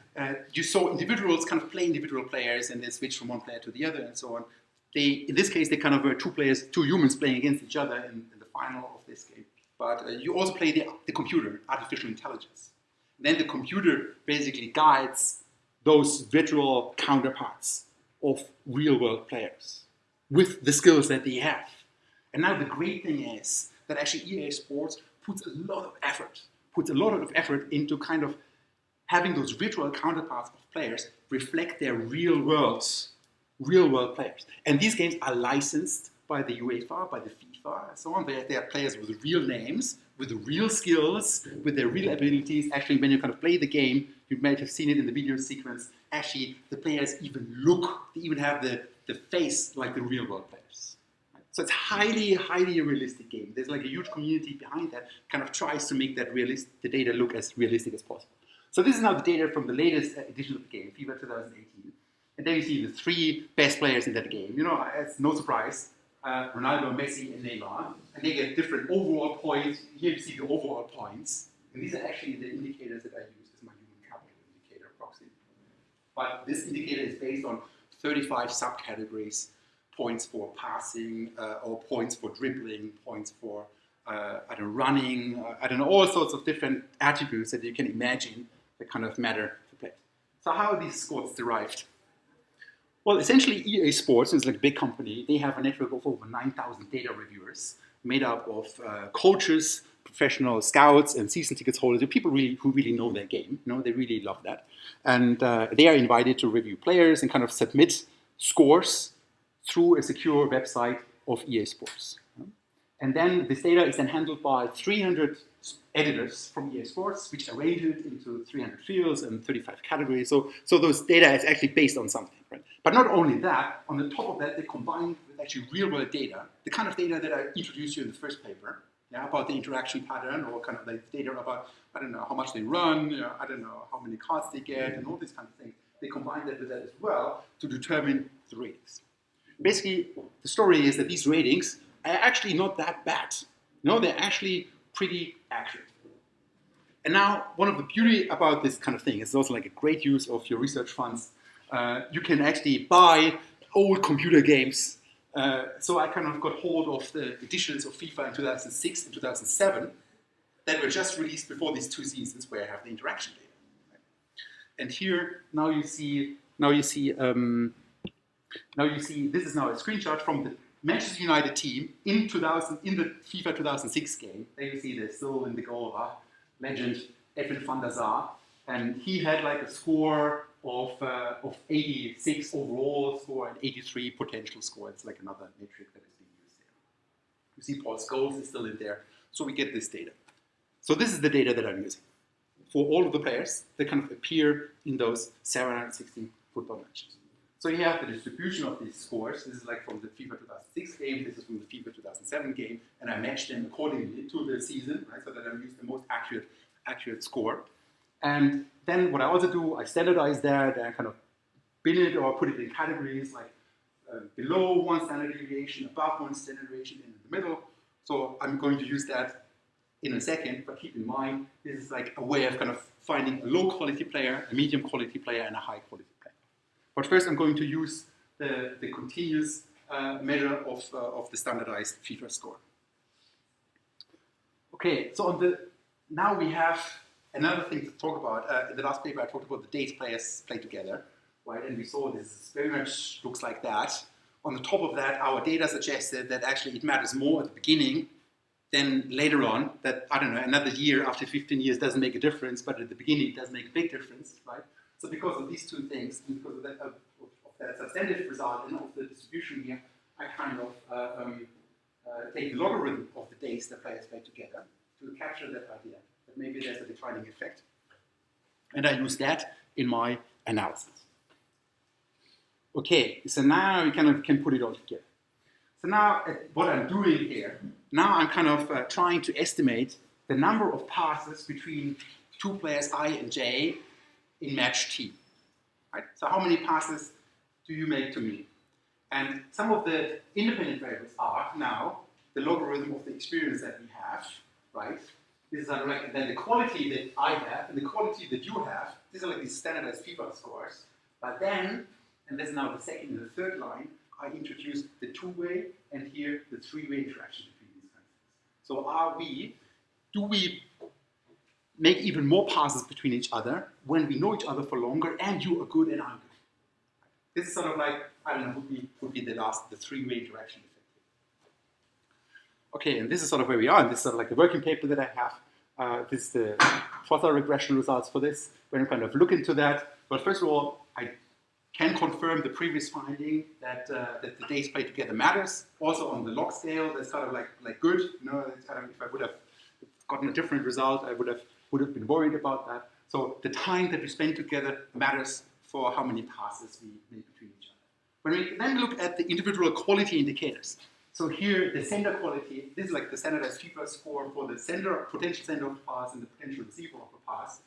you saw individuals kind of play individual players and they switch from one player to the other and so on. In this case, they kind of were two humans playing against each other in the final of this game. But you also play the computer, artificial intelligence. And then the computer basically guides those virtual counterparts of real-world players with the skills that they have. And now the great thing is that actually EA Sports puts a lot of effort into kind of having those virtual counterparts of players reflect their real-world players. And these games are licensed by the UEFA, by the FIFA, and so on. They are players with real names, with real skills, with their real abilities. Actually, when you kind of play the game, you might have seen it in the video sequence. Actually, the players they even have the face like the real world players. So it's highly, highly realistic game. There's like a huge community behind that kind of tries to make that the data look as realistic as possible. So this is now the data from the latest edition of the game, FIFA 2018. And there you see the 3 best players in that game. You know, it's no surprise. Ronaldo, Messi, and Neymar. And they get different overall points. Here you see the overall points. And these are actually the indicators that I use as my human capital indicator proxy. But this indicator is based on 35 subcategories: points for passing, or points for dribbling, points for running, all sorts of different attributes that you can imagine that kind of matter for play. So how are these scores derived? Well, essentially EA Sports is like a big company. They have a network of over 9,000 data reviewers made up of coaches, professional scouts, and season tickets holders, people who really know their game. You know, they really love that. And they are invited to review players and kind of submit scores through a secure website of EA Sports. And then this data is then handled by 300 editors from EA Sports, which arrange it into 300 fields and 35 categories. So those data is actually based on something, right? But not only that, on the top of that, they combine with actually real-world data, the kind of data that I introduced you in the first paper, about the interaction pattern, or kind of like data about, I don't know, how much they run, I don't know, how many cards they get, and all these kind of things. They combine that with that as well to determine the ratings. Basically, the story is that these ratings are actually not that bad. No, they're actually pretty accurate. And now, one of the beauty about this kind of thing is also like a great use of your research funds. You can actually buy old computer games. So I kind of got hold of the editions of FIFA in 2006 and 2007 that were just released before these 2 seasons, where I have the interaction data. Right? And here, now you see, this is now a screenshot from the Manchester United team in the FIFA 2006 game. There you see they're still in the goal, legend Edwin van der Sar, and he had like a score of 86 overall score and 83 potential score. It's like another metric that is being used there. You see Paul Scholes is still in there, so we get this data. So this is the data that I'm using for all of the players that kind of appear in those 716 football matches. So you have the distribution of these scores. This is like from the FIFA 2006 game, this is from the FIFA 2007 game, and I match them accordingly to the season, right, so that I use the most accurate score. And then what I also do, I standardize that, and I kind of bin it or put it in categories like below 1 standard deviation, above 1 standard deviation, and in the middle. So I'm going to use that in a second, but keep in mind, this is like a way of kind of finding a low quality player, a medium quality player, and a high quality player. But first I'm going to use the continuous measure of the standardized FIFA score. Okay, so now we have another thing to talk about. In the last paper I talked about the days players play together, right? And we saw this very much looks like that. On the top of that, our data suggested that actually it matters more at the beginning than later on, that, I don't know, another year after 15 years doesn't make a difference, but at the beginning it does make a big difference, right? So because of these 2 things, and because of that substantive result and of the distribution here, I kind of take the logarithm of the days that players play together to capture that idea, that maybe there's a declining effect. And I use that in my analysis. Okay, so now we kind of can put it all together. So now what I'm doing here, now I'm kind of trying to estimate the number of passes between 2 players I and J in match T. Right? So how many passes do you make to me? And some of the independent variables are now the logarithm of the experience that we have, right? This is like then the quality that I have and the quality that you have. These are like these standardized FIFA scores. But then, and this is now the second and the third line, I introduce the 2-way and here the 3-way interaction between these kinds of things. So do we make even more passes between each other when we know each other for longer and you are good and I'm good? This is sort of like, I don't know, would be the 3-way interaction effect. Okay, and this is sort of where we are, and this is sort of like the working paper that I have. This is the further regression results for this. We're going to kind of look into that. But first of all, I can confirm the previous finding that the days played together matters. Also on the log scale, that's kind of like good. You know, it's kind of, if I would have gotten a different result, I would have been worried about that. So the time that we spend together matters for how many passes we make between each other. When we then look at the individual quality indicators, so here the sender quality, this is like the standardized FIFA score for the potential sender of a pass and the potential receiver of a pass.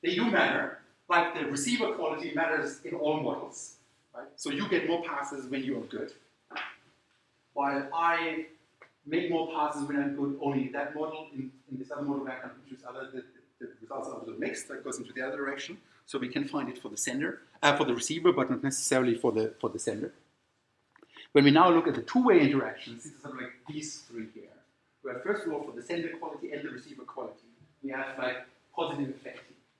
They do matter, like the receiver quality matters in all models, right? So you get more passes when you are good, while I make more passes when I'm good only in that model. In this other model, I can introduce the results are a little mixed. That goes into the other direction. So we can find it for the sender, for the receiver, but not necessarily for the sender. When we now look at the two-way interactions, these are sort of like these three here, where first of all, for the sender quality and the receiver quality, we have like positive effect.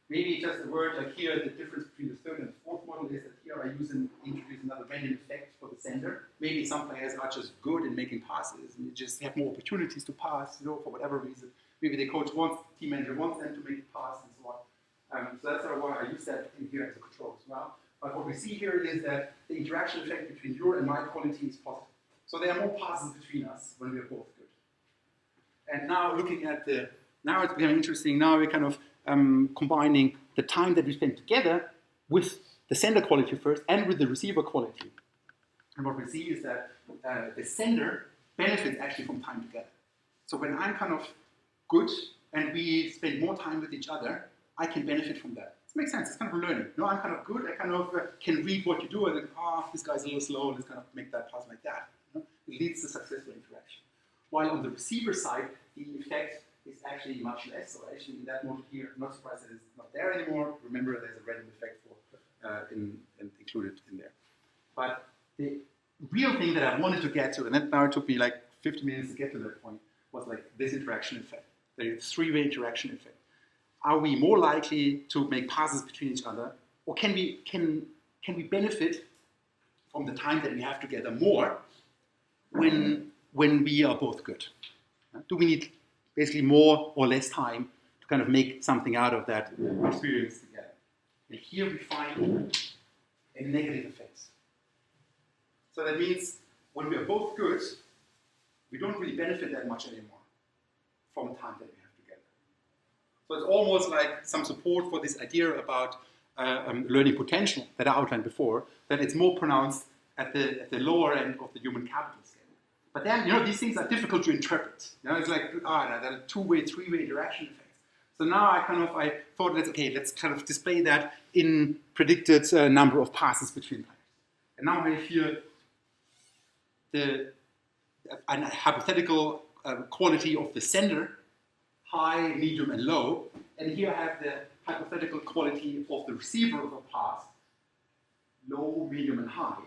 Maybe just a word like here, the difference between the third and the fourth model is that here I introduce another random effect for the sender. Maybe some players are just good in making passes and you just have more opportunities to pass, for whatever reason. Maybe the coach wants, the team manager wants them to make a pass and so on. So that's why I use that in here as a control as well. But what we see here is that the interaction effect between your and my quality is positive. So there are more passes between us when we are both good. And now looking at now it's becoming interesting. Now we're kind of combining the time that we spend together with the sender quality first and with the receiver quality. And what we see is that the sender benefits actually from time together. So when I'm kind of good and we spend more time with each other, I can benefit from that. It makes sense. It's kind of learning. I'm kind of good. I kind of can read what you do and this guy's a little slow. Let's kind of make that pass like that. It leads to successful interaction. While on the receiver side, the effect is actually much less. So actually in that model here, I'm not surprised that it's not there anymore. Remember, there's a random effect included in there. But the real thing that I wanted to get to, and that now it took me like 50 minutes to get to that point, was like this interaction effect, the three-way interaction effect. Are we more likely to make passes between each other, or can we benefit from the time that we have together more when we are both good? Do we need basically more or less time to kind of make something out of that experience together? And here we find a negative effect. So that means when we are both good, we don't really benefit that much anymore from the time that we have together. So it's almost like some support for this idea about learning potential that I outlined before, that it's more pronounced at the lower end of the human capital scale. But then, these things are difficult to interpret. It's like, there are two-way, three-way interaction effects. So now I thought, let's kind of display that in predicted number of passes between players. And now I have here a hypothetical quality of the sender, high, medium, and low. And here I have the hypothetical quality of the receiver of a pass, low, medium, and high.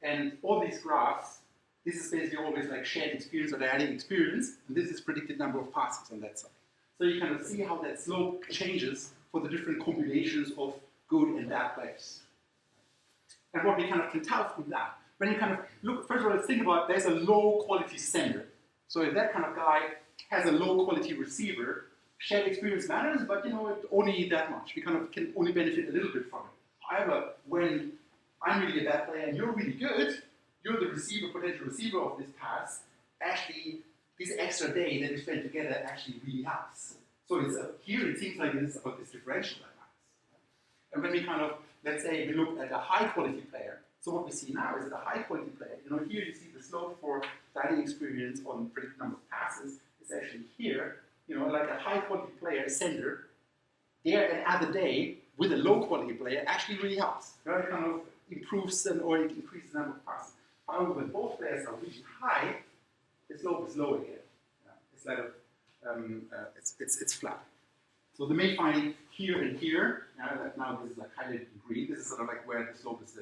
And all these graphs, this is basically always like shared experience or dyadic experience, and this is predicted number of passes on that side. So you kind of see how that slope changes for the different combinations of good and bad players. And what we kind of can tell from that, when you kind of look, first of all, let's think about there's a low quality sender. So if that kind of guy has a low quality receiver, shared experience matters, but only that much. We kind of can only benefit a little bit from it. However, when I'm really a bad player and you're really good, you're the receiver, potential receiver of this pass, actually, this extra day that we spend together actually really helps. So here it seems like it's about this differential that matters. And when we kind of, let's say we look at a high quality player, so what we see now is that a high quality player, here you see the slope for dining experience on predicted number of passes is actually here, like a high quality player, sender, there another day with a low quality player actually really helps. It kind of improves or it increases the number of passes. However, when both players are really high, the slope is low again. It's like it's flat. So the main finding here and here, now this is like highlighted in green. This is sort of like where the slope is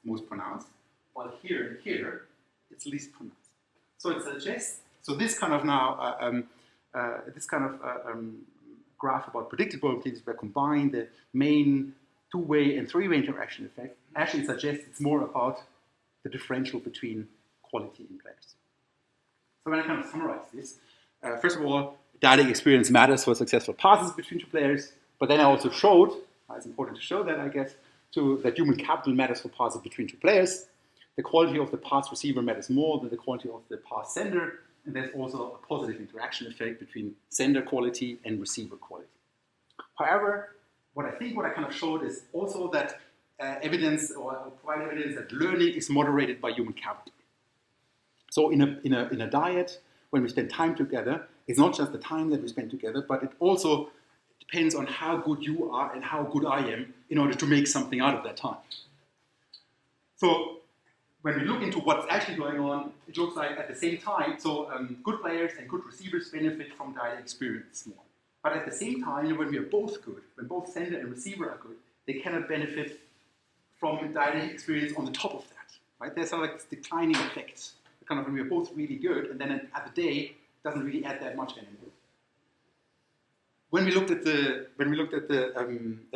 most pronounced. While here and here, it's least pronounced. So it suggests. So this kind of now, graph about predicted probabilities where combine the main two-way and three-way interaction effect actually suggests it's more about the differential between quality in players. So when I kind of summarize this, first of all, dyadic experience matters for successful passes between two players, but then I also showed, it's important to show that I guess, that human capital matters for passes between two players. The quality of the pass receiver matters more than the quality of the pass sender, and there's also a positive interaction effect between sender quality and receiver quality. However, what I kind of showed is also that evidence or provide evidence that learning is moderated by human capital. So in a diet, when we spend time together, it's not just the time that we spend together, but it also depends on how good you are and how good I am in order to make something out of that time. So when we look into what's actually going on, it looks like at the same time, so good players and good receivers benefit from direct experience more. But at the same time, when we are both good, when both sender and receiver are good, they cannot benefit from direct experience on the top of that. Right? There's sort of like this declining effect. Kind of when we are both really good, and then at the day, it doesn't really add that much anymore. When we looked at the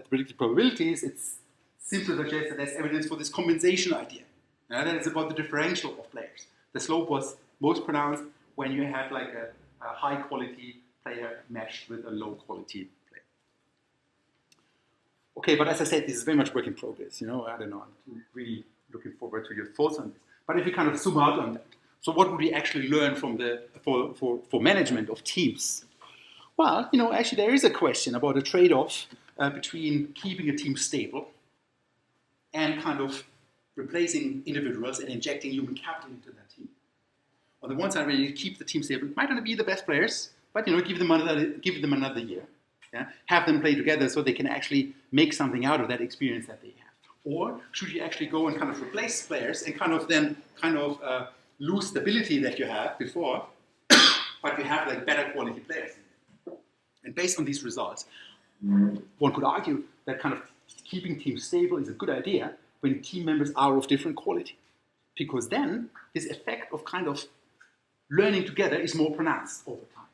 predicted probabilities, it's simply suggests that there's evidence for this compensation idea. That is about the differential of players. The slope was most pronounced when you had like a high quality player matched with a low quality player. Okay, but as I said, this is very much work in progress. I don't know. I'm really looking forward to your thoughts on this. But if we kind of zoom out on that, so what would we actually learn from for management of teams? Well, actually there is a question about a trade-off between keeping a team stable and kind of replacing individuals and injecting human capital into that team. On the one side, when you keep the team stable, it might not be the best players, but give them another year. Yeah? Have them play together so they can actually make something out of that experience that they have. Or should you actually go and kind of replace players and lose stability that you had before, but you have like better quality players? And based on these results, one could argue that kind of keeping teams stable is a good idea when team members are of different quality. Because then this effect of kind of learning together is more pronounced over time.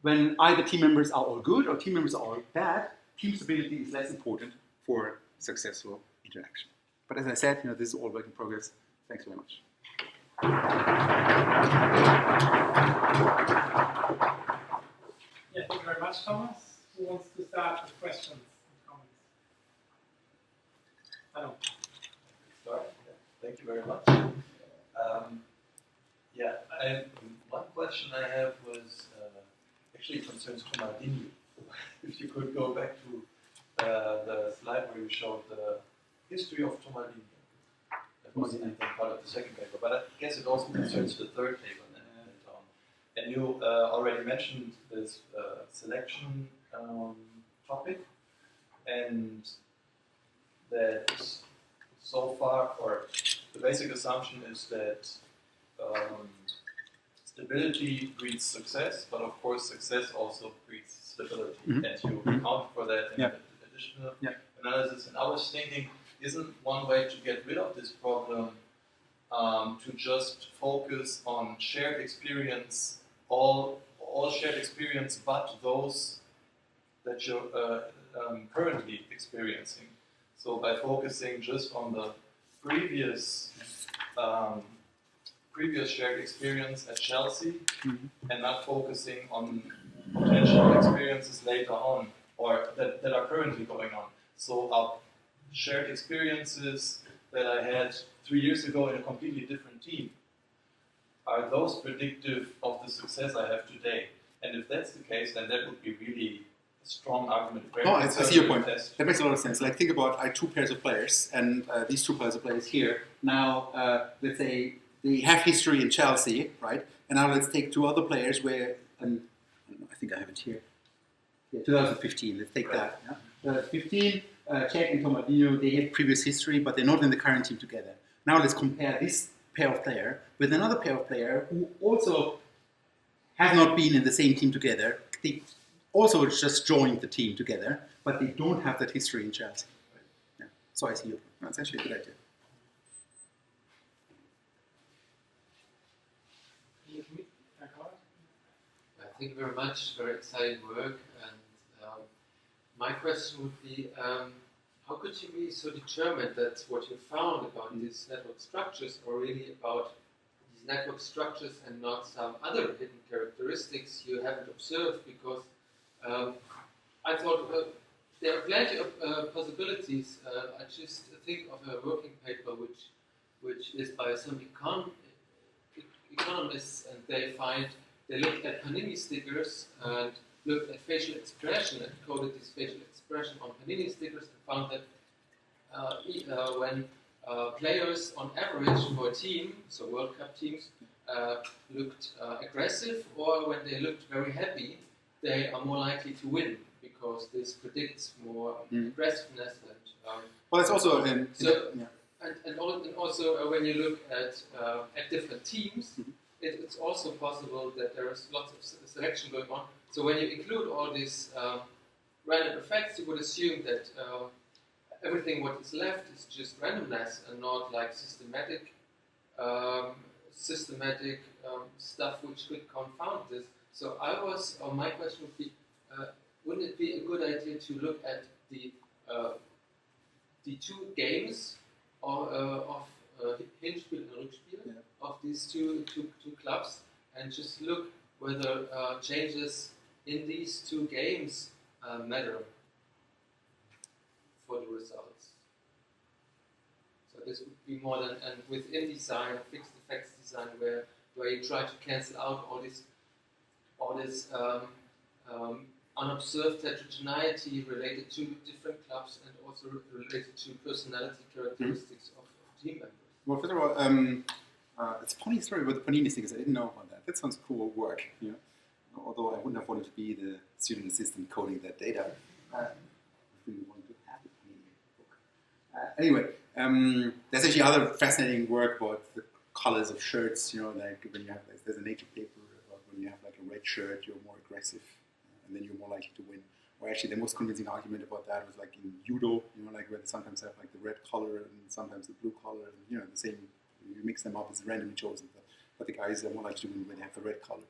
When either team members are all good or team members are all bad, team stability is less important for successful interaction. But as I said, this is all work in progress. Thanks very much. Yeah, thank you very much, Thomas. Who wants to start with questions and comments? Hello. Thank you very much. One question I have was actually concerns Tomaldini. If you could go back to the slide where you showed the history of Tomaldini. That was, I think, part of the second paper, but I guess it also concerns the third paper later on. And you already mentioned this selection topic, and that so far, or the basic assumption is that stability breeds success, but of course success also breeds stability, and you account for that in the additional analysis. And I was thinking, isn't one way to get rid of this problem to just focus on shared experience, all shared experience, but those that you're currently experiencing? So by focusing just on the previous shared experience at Chelsea, and not focusing on potential experiences later on, or that are currently going on. So our shared experiences that I had 3 years ago in a completely different team, are those predictive of the success I have today? And if that's the case, then that would be really a strong argument. I see your point. That makes a lot of sense. Like, think about, I have 2 pairs of players, and these 2 pairs of players here. Now, let's say they have history in Chelsea, right? And now let's take 2 other players where, I think I have it here. Yeah, 2015. Let's take that. Yeah? 15. Cech and Tomaldino, they have previous history, but they're not in the current team together. Now let's compare this pair of player with another pair of player who also have not been in the same team together. They also just joined the team together, but they don't have that history in Chelsea. Yeah. So I see you. That's actually a good idea. Thank you very much. Very exciting work. And my question would be, how could you be so determined that what you found about these network structures are really about these network structures and not some other hidden characteristics you haven't observed? Because I thought there are plenty of possibilities. I just think of a working paper which is by some economists, and they looked at Panini stickers and looked at facial expression and coded this facial expression on Panini stickers, and found that when players on average for a team, so World Cup teams, looked aggressive, or when they looked very happy, they are more likely to win. because this predicts more aggressiveness and well, it's also and also when you look at different teams, it's also possible that there is lots of selection going on. So when you include all these random effects, you would assume that everything what is left is just randomness and not like systematic stuff which could confound this. So my question would be, wouldn't it be a good idea to look at the two games of Hinspiel and Rückspiel of these two clubs, and just look whether changes in these two games matter for the results. So this would be more than, and within design, fixed effects design, where you try to cancel out all this unobserved heterogeneity related to different clubs and also related to personality characteristics of team members. Well, first of all, it's a funny story about the Panini stickers. I didn't know about that. That sounds cool work. You know? Although I wouldn't have wanted to be the student assistant coding that data. I really wanted to have the Panini book. Anyway, there's actually other fascinating work about the colors of shirts. You know, like when you have, there's a Nature paper about when you have like a red shirt, you're more aggressive, and then you're more likely to win. Or actually, the most convincing argument about that was like in judo. You know, like where they sometimes have like the red color and sometimes the blue color, and you know, the same. You mix them up, it's randomly chosen. But the guys are more likely to win when they have the red color.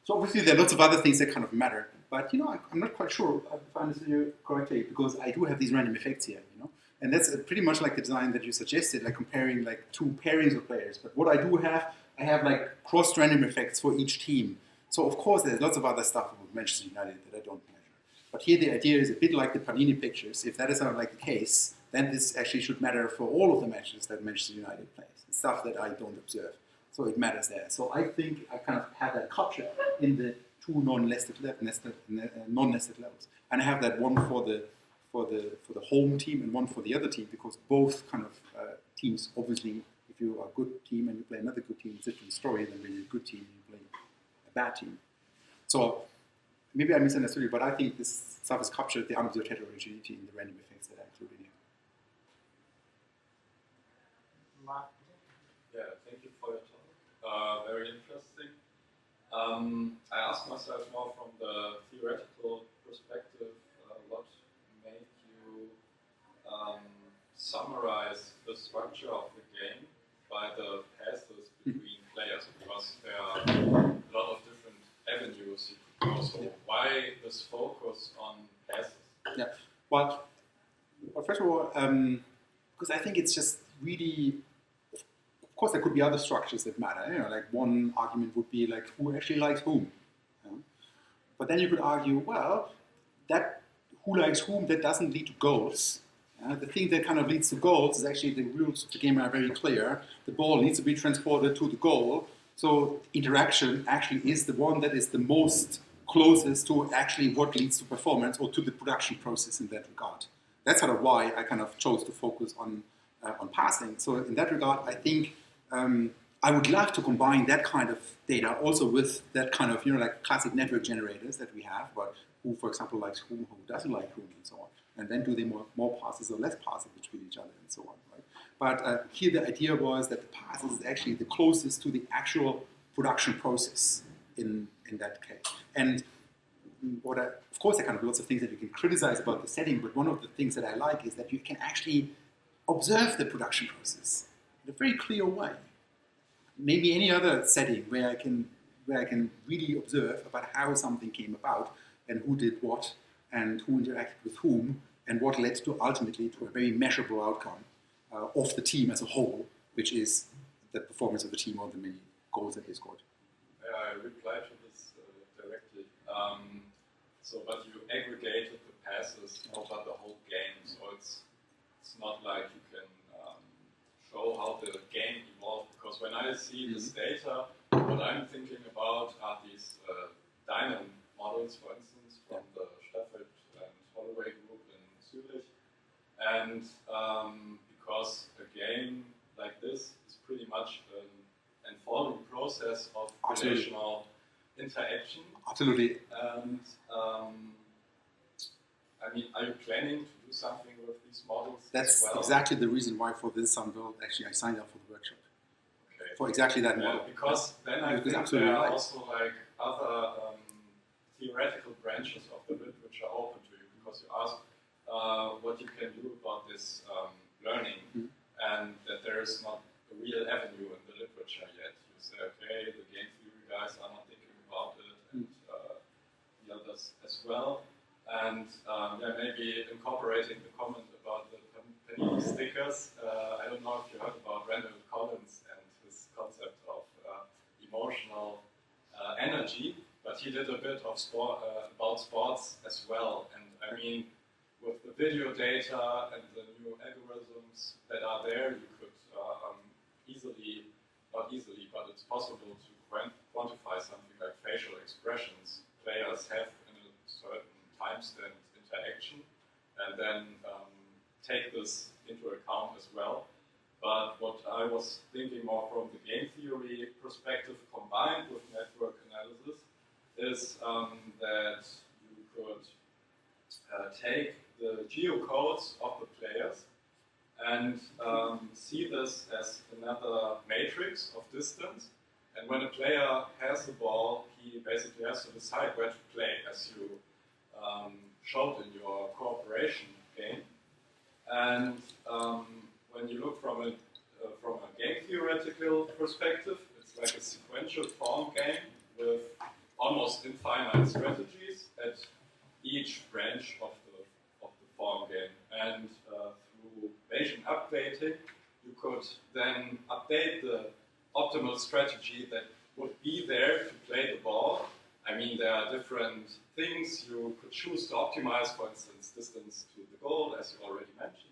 So obviously there are lots of other things that kind of matter, but you know, I'm not quite sure if I understood you correctly, because I do have these random effects here, you know, and that's pretty much like the design that you suggested, like comparing like two pairings of players. But what I do have, I have like cross random effects for each team. So of course there's lots of other stuff about Manchester United that I don't measure. But here the idea is a bit like the Panini pictures. If that is not like the case, then this actually should matter for all of the matches that Manchester United plays. It's stuff that I don't observe. So it matters there. So I think I kind of have that capture in the two non-nested levels, and I have that one for the home team and one for the other team, because both kind of teams, obviously, if you are a good team and you play another good team, it's a different story than when you're a good team and you play a bad team. So maybe I misunderstood you, but I think this stuff is captured the unobserved heterogeneity in the random effects that I included here. Yeah, thank you for your talk. Very interesting. I asked myself more from the theoretical perspective, what made you summarize the structure of the game by the passes between players, because there are a lot of different avenues you could go. So why this focus on passes? Yeah, well first of all, because I think it's just really. Of course, there could be other structures that matter. You know, like one argument would be like who actually likes whom. You know? But then you could argue, well, that who likes whom, that doesn't lead to goals. The thing that kind of leads to goals is actually the rules of the game are very clear. The ball needs to be transported to the goal. So interaction actually is the one that is the most closest to actually what leads to performance or to the production process in that regard. That's sort of why I kind of chose to focus on passing. So in that regard, I think I would love to combine that kind of data also with that kind of, you know, like classic network generators that we have, but who, for example, likes whom, who doesn't like whom, and so on. And then do they more passes or less passes between each other, and so on, right? But here the idea was that the passes is actually the closest to the actual production process in that case. And of course, there are kind of lots of things that you can criticize about the setting, but one of the things that I like is that you can actually observe the production process in a very clear way. Maybe any other setting where I can really observe about how something came about and who did what and who interacted with whom and what led to ultimately to a very measurable outcome of the team as a whole, which is the performance of the team or the many goals that they scored. I replied to this directly. But you aggregated the passes over the whole game, so it's not like you can show how the game evolved, because when I see this data, what I'm thinking about are these dynamic models, for instance, from the Stafford and Holloway group in Zurich, and because a game like this is pretty much an unfolding process of relational interaction. Absolutely. And I mean, are you planning to do something with these models That's as well? exactly the reason why for this build, actually, I signed up for the workshop. Okay. For exactly that model. Because then I Because think absolutely there are right. also like other theoretical branches of the literature open to you, because you ask what you can do about this learning, and that there is not a real avenue in the literature yet. You say, okay, the game theory guys are not thinking about it, and the others as well. And yeah, maybe incorporating the comment about the penny stickers. I don't know if you heard about Randall Collins and his concept of emotional energy, but he did a bit of about sports as well. And I mean, with the video data and the new algorithms that are there, you could easily, not easily, but it's possible to quantify something like facial expressions players have in a certain time-stamped interaction, and then take this into account as well. But what I was thinking more from the game theory perspective combined with network analysis is that you could take the geocodes of the players and see this as another matrix of distance. And when a player has the ball, he basically has to decide where to play, as you showed in your cooperation game. And when you look from a game theoretical perspective, it's like a sequential form game with almost infinite strategies at each branch of the form game. And through Bayesian updating, you could then update the optimal strategy that would be there to play the ball. I mean, there are different things you could choose to optimize, for instance, distance to the goal, as you already mentioned.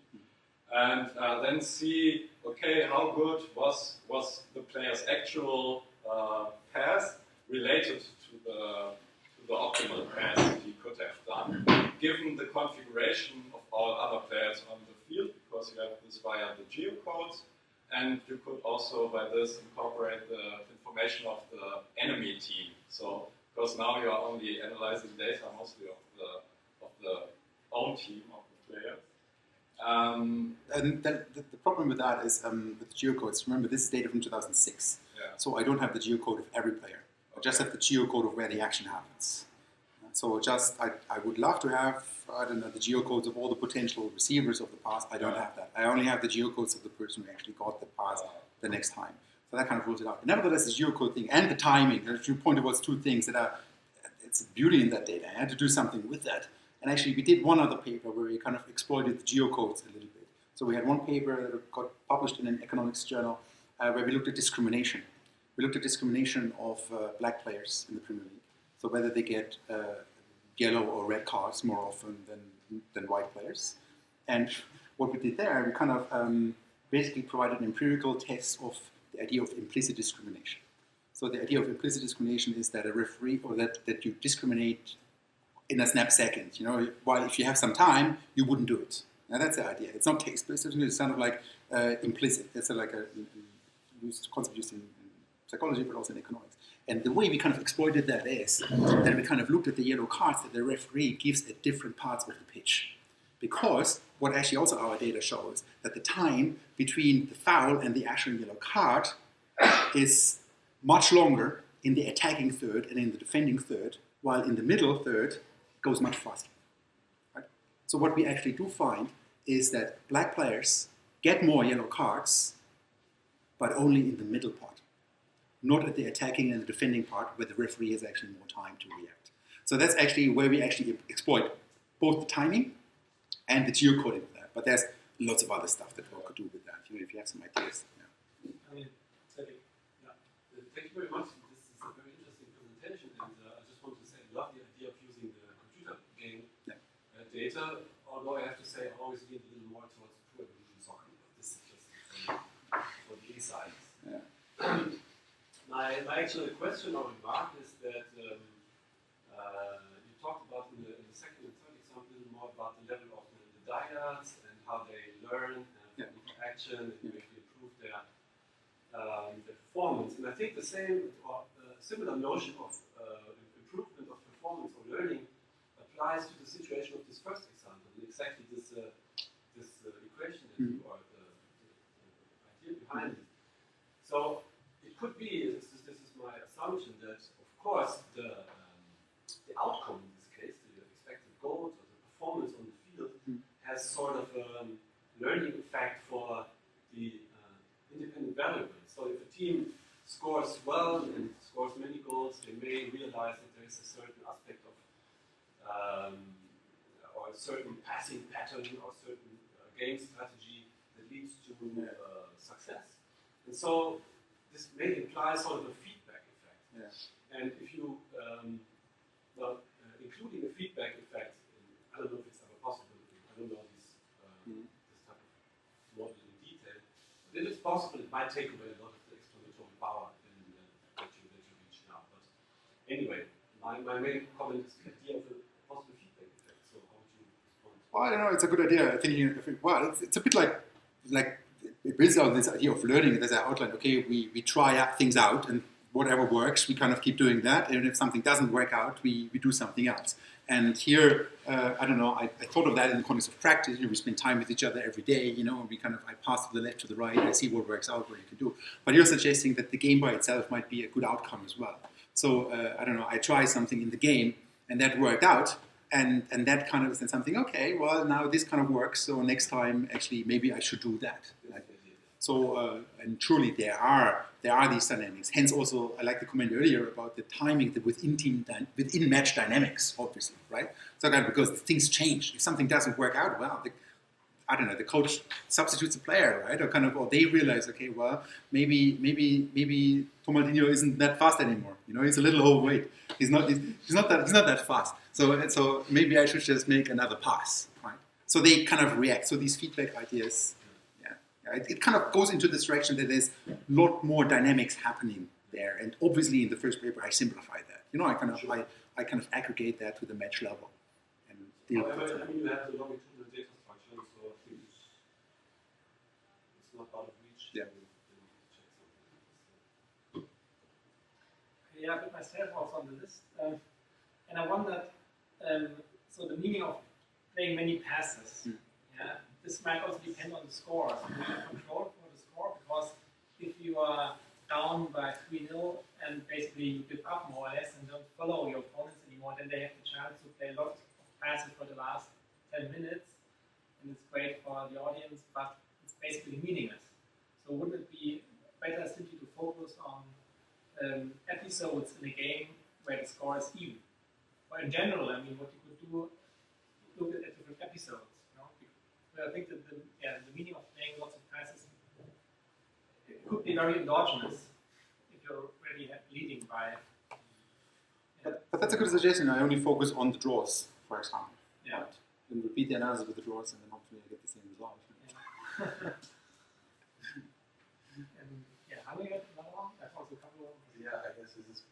And then see, okay, how good was the player's actual pass related to the optimal pass he could have done, given the configuration of all other players on the field, because you have this via the geocodes, and you could also, by this, incorporate the information of the enemy team. So, because now you are only analyzing data mostly of the own team of the players. And the problem with that is with geocodes. Remember, this is data from 2006. Yeah. So I don't have the geocode of every player. I just have the geocode of where the action happens. So I would love to have, I don't know, the geocodes of all the potential receivers of the pass. I don't have that. I only have the geocodes of the person who actually got the pass the next time. So that kind of rules it out. But nevertheless, the geocode thing and the timing, you pointed out two things that are, it's beauty in that data. I had to do something with that. And actually, we did one other paper where we kind of exploited the geocodes a little bit. So we had one paper that got published in an economics journal where we looked at discrimination. We looked at discrimination of black players in the Premier League. So whether they get yellow or red cards more often than white players. And what we did there, we kind of basically provided an empirical test of the idea of implicit discrimination. So the idea of implicit discrimination is that a referee, or that you discriminate in a snap second. You know, while if you have some time, you wouldn't do it. Now that's the idea. It's not explicit. It's kind of like implicit. It's like a concept used in psychology, but also in economics. And the way we kind of exploited that is that we kind of looked at the yellow cards that the referee gives at different parts of the pitch. Because what actually also our data shows, that the time between the foul and the actual yellow card is much longer in the attacking third and in the defending third, while in the middle third goes much faster. Right? So what we actually do find is that black players get more yellow cards, but only in the middle part. Not at the attacking and the defending part, where the referee has actually more time to react. So that's actually where we actually exploit both the timing and the geocoding of that. But there's lots of other stuff that one could do with that, if you have some ideas. Yeah. I mean, thank you very much. This is a very interesting presentation, and I just want to say I love the idea of using the computer game data, although I have to say I always lean a little more towards pro evolution soccer, but this is just for the insights. Yeah. My actual question or remark is that you talked about in the second and third example a little more about the level of the dyads and how they learn interaction and maybe improve their performance. And I think the same or similar notion of improvement of performance or learning applies to the situation of this first example. exactly this equation that you are the idea behind it. So it could be, this is my assumption, that of course the outcome in this case, the expected goals or the performance on the field, has sort of a learning effect for the independent variables. So if a team scores well and scores many goals, they may realize that there is a certain aspect of or a certain passing pattern or certain game strategy that leads to success. And so this may imply sort of a feedback effect. Yeah. And if you, including a feedback effect, I don't know if it's ever possible, I don't know this type of model in detail, but if it's possible, it might take away a lot of the explanatory power that you reach now. But anyway, my main comment is the idea of a possible feedback effect. So how would you respond? Well, I don't know, it's a good idea. I think well, it's a bit like it builds on this idea of learning. As I outlined, okay, we try things out, and whatever works, we kind of keep doing that. And if something doesn't work out, we do something else. And here, I don't know, I thought of that in the context of practice. We spend time with each other every day, and we I pass to the left, to the right, I see what works out, what you can do. But you're suggesting that the game by itself might be a good outcome as well. So, I don't know, I try something in the game, and that worked out. And that kind of is then something, okay, well, now this kind of works, so next time, actually, maybe I should do that. Right? So, and truly there are these dynamics. Hence also, I like the comment earlier about the timing within match dynamics, obviously, right? So because things change. If something doesn't work out, well, the coach substitutes a player, right? Or they realize, okay, well, maybe Tomaldinho isn't that fast anymore. He's a little overweight. He's not that fast. So maybe I should just make another pass, right? So they kind of react. So these feedback ideas, it kind of goes into this direction that there's a lot more dynamics happening there. And obviously, in the first paper, I simplify that. I kind of aggregate that to the match level. And deal with it. I mean, you have the longitudinal data structure, so I think it's not out of reach. Yeah. Yeah, I put myself also on the list, and I wondered, so the meaning of playing many passes. Yeah, this might also depend on the score. So you have control for the score, because if you are down by 3-0 and basically you give up more or less and don't follow your opponents anymore, then they have the chance to play lots of passes for the last 10 minutes, and it's great for the audience, but it's basically meaningless. So wouldn't it be better simply to focus on episodes in a game where the score is even? Or in general, I mean, what you could do, look at different episodes. I think that the meaning of playing lots of passes, it could be very endogenous if you're already leading by. But that's a good suggestion. I only focus on the draws, for example. Yeah. Right? And repeat the analysis with the draws, and then hopefully I get the same result. Yeah. And how do you get another one? I've also covered one. Yeah, I guess this is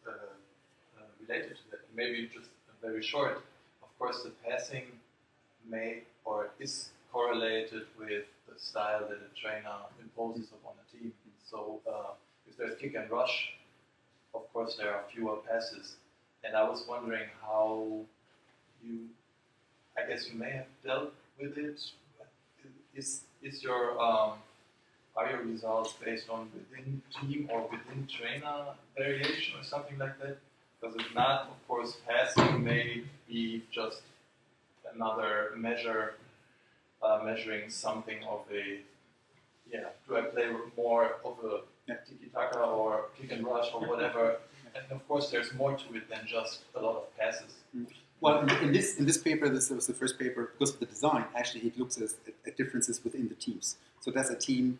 related to that. Maybe just very short. Of course, the passing is correlated with the style that a trainer imposes upon a team. So if there's kick and rush, of course there are fewer passes. And I was wondering how I guess you may have dealt with it. Is your are your results based on within team or within trainer variation or something like that? Because if not, of course, passing may be just another measure. Measuring something of do I play more of a tiki-taka or kick and rush or whatever? And of course, there's more to it than just a lot of passes. Well, in this paper, this was the first paper, because of the design, actually it looks at differences within the teams. So does a team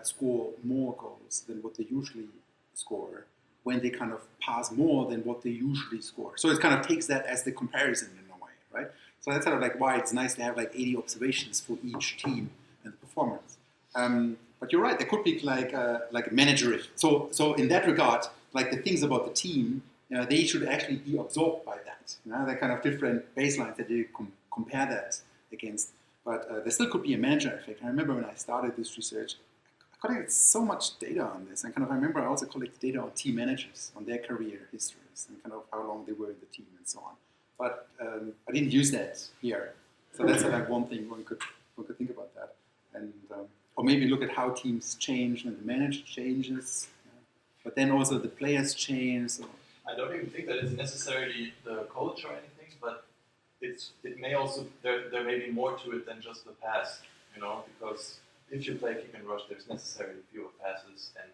score more goals than what they usually score when they kind of pass more than what they usually score? So it kind of takes that as the comparison in a way, right? So that's sort of like why it's nice to have like 80 observations for each team and the performance. But you're right, there could be like a manager. So in that regard, like the things about the team, they should actually be absorbed by that. They're kind of different baselines that you compare that against. But there still could be a manager effect. I remember when I started this research, I collected so much data on this. And I remember I also collected data on team managers, on their career histories, and kind of how long they were in the team and so on. But I didn't use that here. So that's like one thing one could think about that, and or maybe look at how teams change and the manager changes, but then also the players change. So. I don't even think that it's necessarily the coach or anything, but it may also there may be more to it than just the pass, because if you play kick and rush, there's necessarily fewer passes, and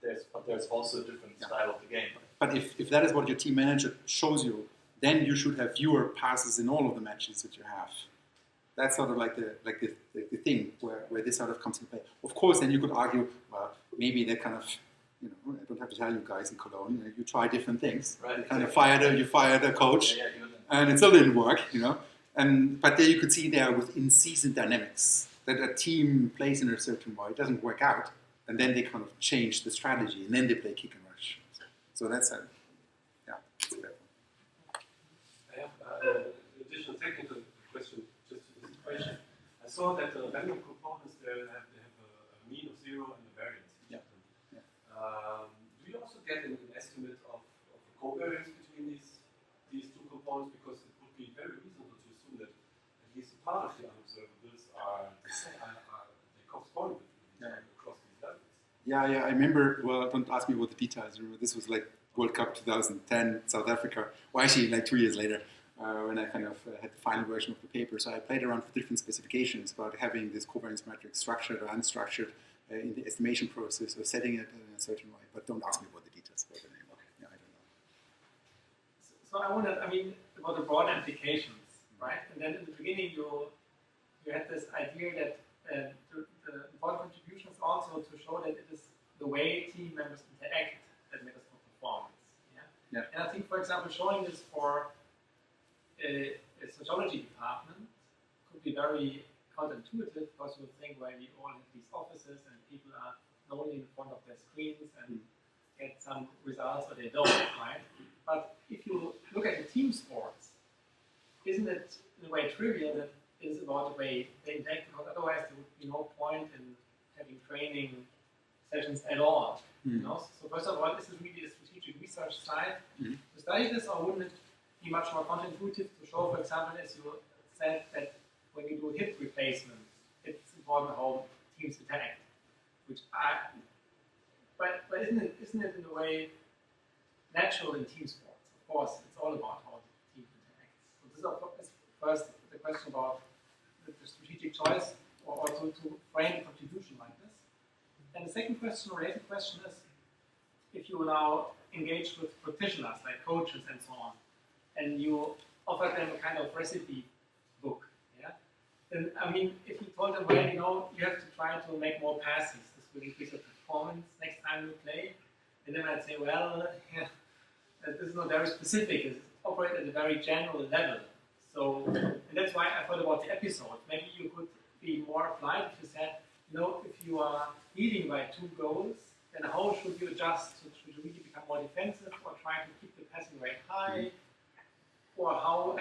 there's also a different style of the game. But if that is what your team manager shows you, then you should have fewer passes in all of the matches that you have. That's sort of like the thing where this sort of comes into play. Of course, then you could argue, well, maybe that kind of, I don't have to tell you guys in Cologne, you try different things. Right. You kind of fired a coach, Yeah, and it still didn't work, but there you could see there within season dynamics that a team plays in a certain way, it doesn't work out, and then they kind of change the strategy, and then they play kick and rush. So that's a that's a fair point. I have an additional technical question just to this equation. I saw that the random components there have a mean of 0 and a variance. Yeah. Do you also get an estimate of a covariance between these two components? Because it would be very reasonable to assume that at least a part of the unobservables are corresponding across these levels. Yeah, I remember, well, don't ask me about the details. I remember this was like World Cup 2010, South Africa, or actually like 2 years later, when I kind of had the final version of the paper. So I played around with different specifications about having this covariance matrix structured or unstructured in the estimation process or setting it in a certain way. But don't ask me about the details about the name. Okay. Yeah, I don't know. So I wondered, about the broad implications, right? And then in the beginning you had this idea that the important contribution is also to show that it is the way team members interact that matters for performance. Yeah? And I think, for example, showing this for a sociology department could be very counterintuitive, because you would think, well, we all have these offices and people are only in front of their screens and get some results, or they don't, right? But if you look at the team sports, isn't it in a way trivial that it is about the way they interact, because otherwise there would be no point in having training sessions at all. So first of all, this is really a strategic research side to study this, or wouldn't it be much more counterintuitive to show, for example, as you said, that when you do hip replacement, it's important how teams interact. But isn't it in a way natural in team sports? Of course, it's all about how the team interacts. So this is first the question about the strategic choice, or also to frame a contribution like this. And the second question, related question, is if you now engage with practitioners like coaches and so on, and you offer them a kind of recipe book, then if you told them, well, you have to try to make more passes, this will increase your performance next time you play, and then I'd say, well, this is not very specific, it operates at a very general level. So, and that's why I thought about the episode. Maybe you could be more applied if you said, if you are leading by 2 goals, then how should you adjust? Should you really become more defensive, or try to keep the passing rate high? Or how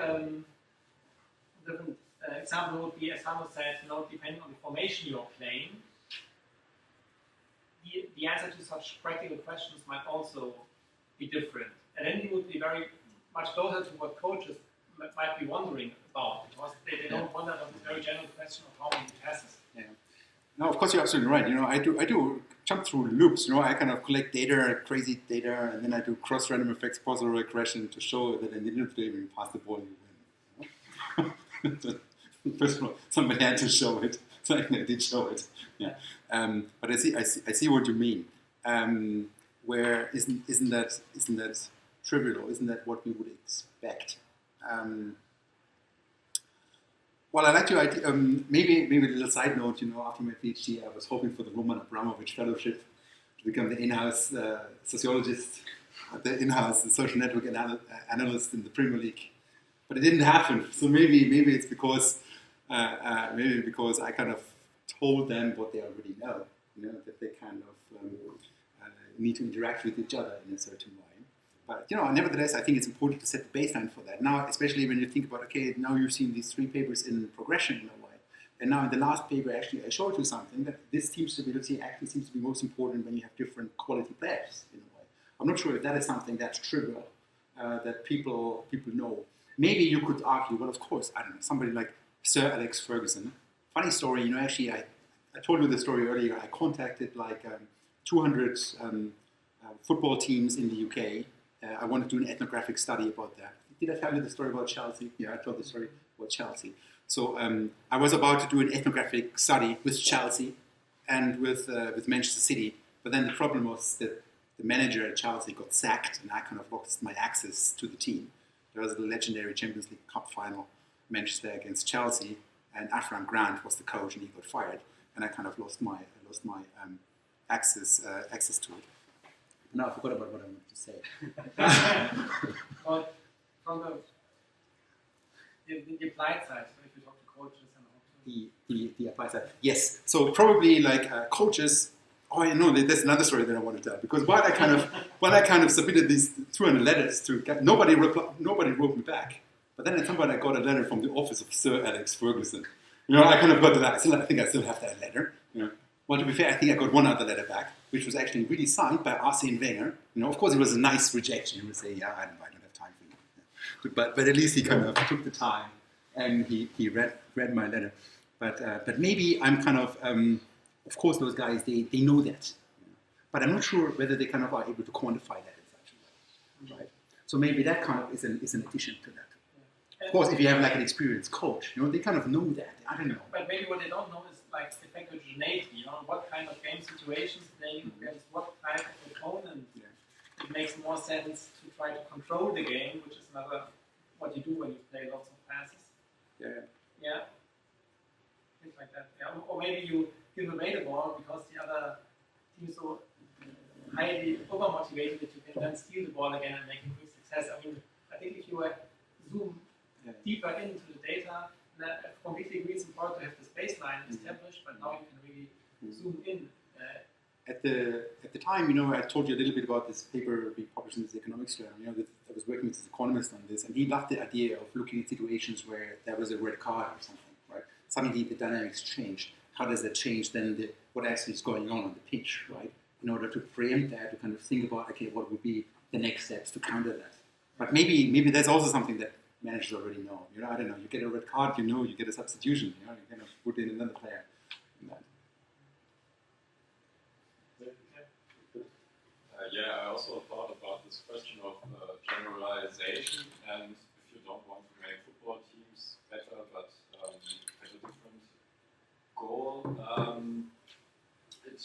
different example would be, as Samuel said, depending on the formation you're playing, the answer to such practical questions might also be different. And then you would be very much closer to what coaches might be wondering about, because they don't wonder about this very general question of how many passes. Yeah. No, of course you're absolutely right. I do jump through loops. I kind of collect data, crazy data, and then I do cross-random effects, causal regression to show that in the end of the day, when you pass the ball, you win. First of all, somebody had to show it, so I did show it. Yeah. But I see what you mean. Where isn't that trivial? Isn't that what we would expect? Well, I like to maybe a little side note. After my PhD, I was hoping for the Roman Abramovich Fellowship to become the in-house sociologist, the in-house social network analyst in the Premier League, but it didn't happen. So maybe it's because I kind of told them what they already know. That they kind of need to interact with each other in a certain way. But nevertheless, I think it's important to set the baseline for that. Now, especially when you think about, okay, now you've seen these 3 papers in progression in a way. And now in the last paper, actually, I showed you something that this team stability actually seems to be most important when you have different quality players in a way. I'm not sure if that is something that's trivial, that people know. Maybe you could argue, well, of course, I don't know, somebody like Sir Alex Ferguson. Funny story, you know, actually I told you the story earlier. I contacted like 200 football teams in the UK. I wanted to do an ethnographic study about that. Did I tell you the story about Chelsea? Yeah, I told the story about Chelsea. So I was about to do an ethnographic study with Chelsea and with Manchester City. But then the problem was that the manager at Chelsea got sacked and I kind of lost my access to the team. There was the legendary Champions League Cup final, Manchester against Chelsea, and Grund was the coach and he got fired. And I kind of lost my access to it. Now I forgot about what I wanted to say. But from the applied side, so if you talk to coaches and the applied side, yes. So probably like coaches. Oh, I know. There's another story that I want to tell because while I kind of submitted these 200 letters to nobody wrote me back. But then at some point I got a letter from the office of Sir Alex Ferguson. You know, I kind of got the letter. I think I still have that letter. You know. Well, to be fair, I think I got one other letter back, which was actually really signed by Arsene Wenger. You know, of course, it was a nice rejection. He would say, "Yeah, I don't have time for you." But at least he kind of took the time and he read my letter. But maybe I'm kind of course, those guys they know that, you know. But I'm not sure whether they kind of are able to quantify that in such a way, right? So maybe that kind of is an addition to that. Of course, if you have like an experienced coach, you know, they kind of know that. I don't know. But maybe what they don't know is like the heterogeneity, you know, what kind of game situations playing against what type of opponent. Yeah. It makes more sense to try to control the game, which is another what you do when you play lots of passes. Yeah. Yeah. Things like that. Yeah. Or maybe you give away the ball because the other team is so highly over-motivated that you can then steal the ball again and make a quick success. I mean, I think if you zoom deeper into the data, and I completely agree it's important to have this baseline established, but now you can really zoom in. At the time, you know, I told you a little bit about this paper we published in this economics journal. You know, that I was working with this economist on this, and he loved the idea of looking at situations where there was a red card or something, right? Suddenly the dynamics changed. How does that change then what actually is going on the pitch, right? In order to preempt that, to kind of think about, okay, what would be the next steps to counter that? But maybe that's also something that managers already know. You know, I don't know. You get a red card, you know, you get a substitution. You know, you kind of put in another player. Yeah, I also thought about this question of generalization, and if you don't want to make football teams better, but have a different goal, it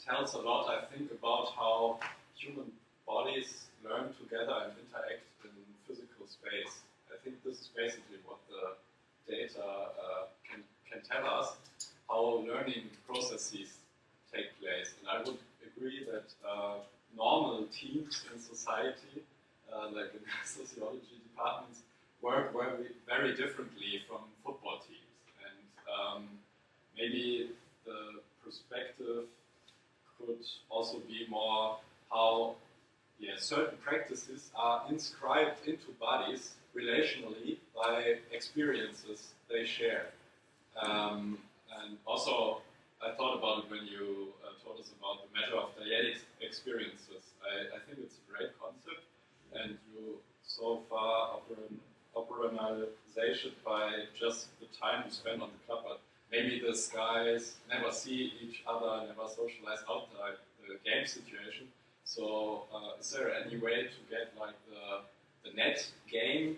tells a lot, I think, about how human bodies learn together and interact in physical space. I think this is basically what the data can tell us, how learning processes take place. And I would agree that normal teams in society, like in sociology departments, work very differently from football teams. And maybe the perspective could also be more how certain practices are inscribed into bodies relationally by experiences they share. And also, I thought about it when you told us about the measure of dyadic experiences. I think it's a great concept, and you so far operationalization by just the time you spend on the club, but maybe these guys never see each other, never socialize outside the game situation. So is there any way to get like the net game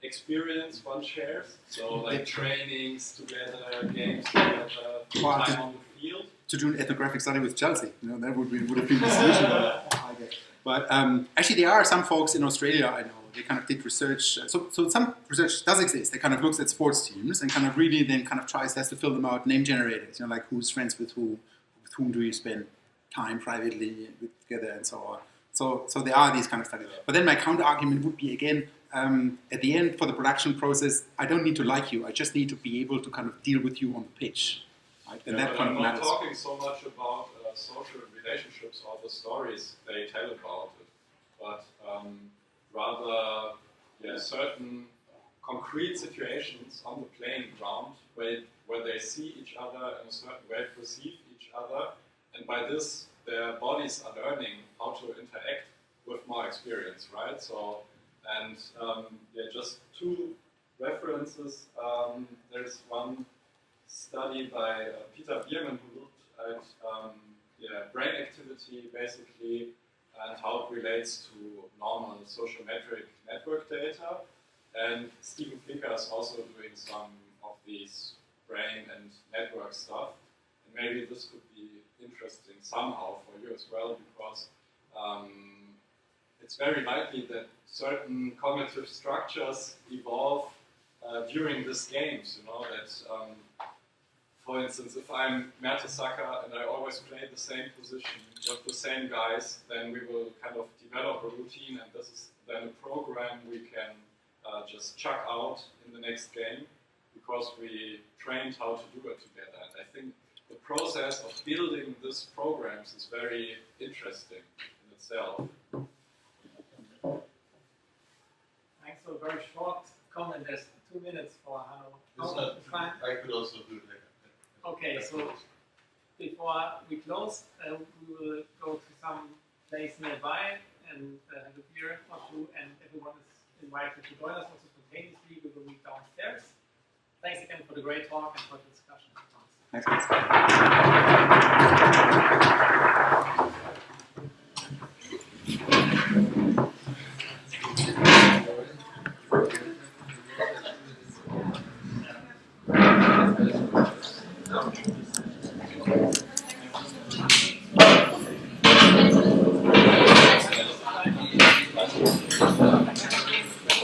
experience one shares? So like trainings together, games together, time on the field? To do an ethnographic study with Chelsea, you know, that would have been the solution. I guess. But actually, there are some folks in Australia I know. They kind of did research. So some research does exist. They kind of looks at sports teams and kind of really then kind of has to fill them out name generators. You know, like who's friends with who, with whom do you spend time privately together, and so on. So there are these kind of studies. But then my counter argument would be again, at the end for the production process, I don't need to like you. I just need to be able to kind of deal with you on the pitch. Right? And that kind of matters. I'm not talking so much about social relationships or the stories they tell about it, but rather certain concrete situations on the playing ground where they see each other in a certain way, perceive each other, and by this their bodies are learning how to interact with more experience, right? So, and just two references. There's one study by Peter Bierman who looked at brain activity basically and how it relates to normal sociometric network data. And Stephen Flinker is also doing some of these brain and network stuff. And maybe this could be interesting somehow for you as well, because it's very likely that certain cognitive structures evolve during these games. You know, that for instance, if I'm Mertesacker and I always play the same position with the same guys, then we will kind of develop a routine, and this is then a program we can just chuck out in the next game because we trained how to do it together. And I think the process of building these programs is very interesting in itself. Thanks for a very short comment. There's 2 minutes for Hanno. It's not fine. I could also do that. Okay, so before we close, we will go to some place nearby and have a beer or two, and everyone is invited to join us also spontaneously. We will meet downstairs. Thanks again for the great talk and for the discussion. Thanks, guys.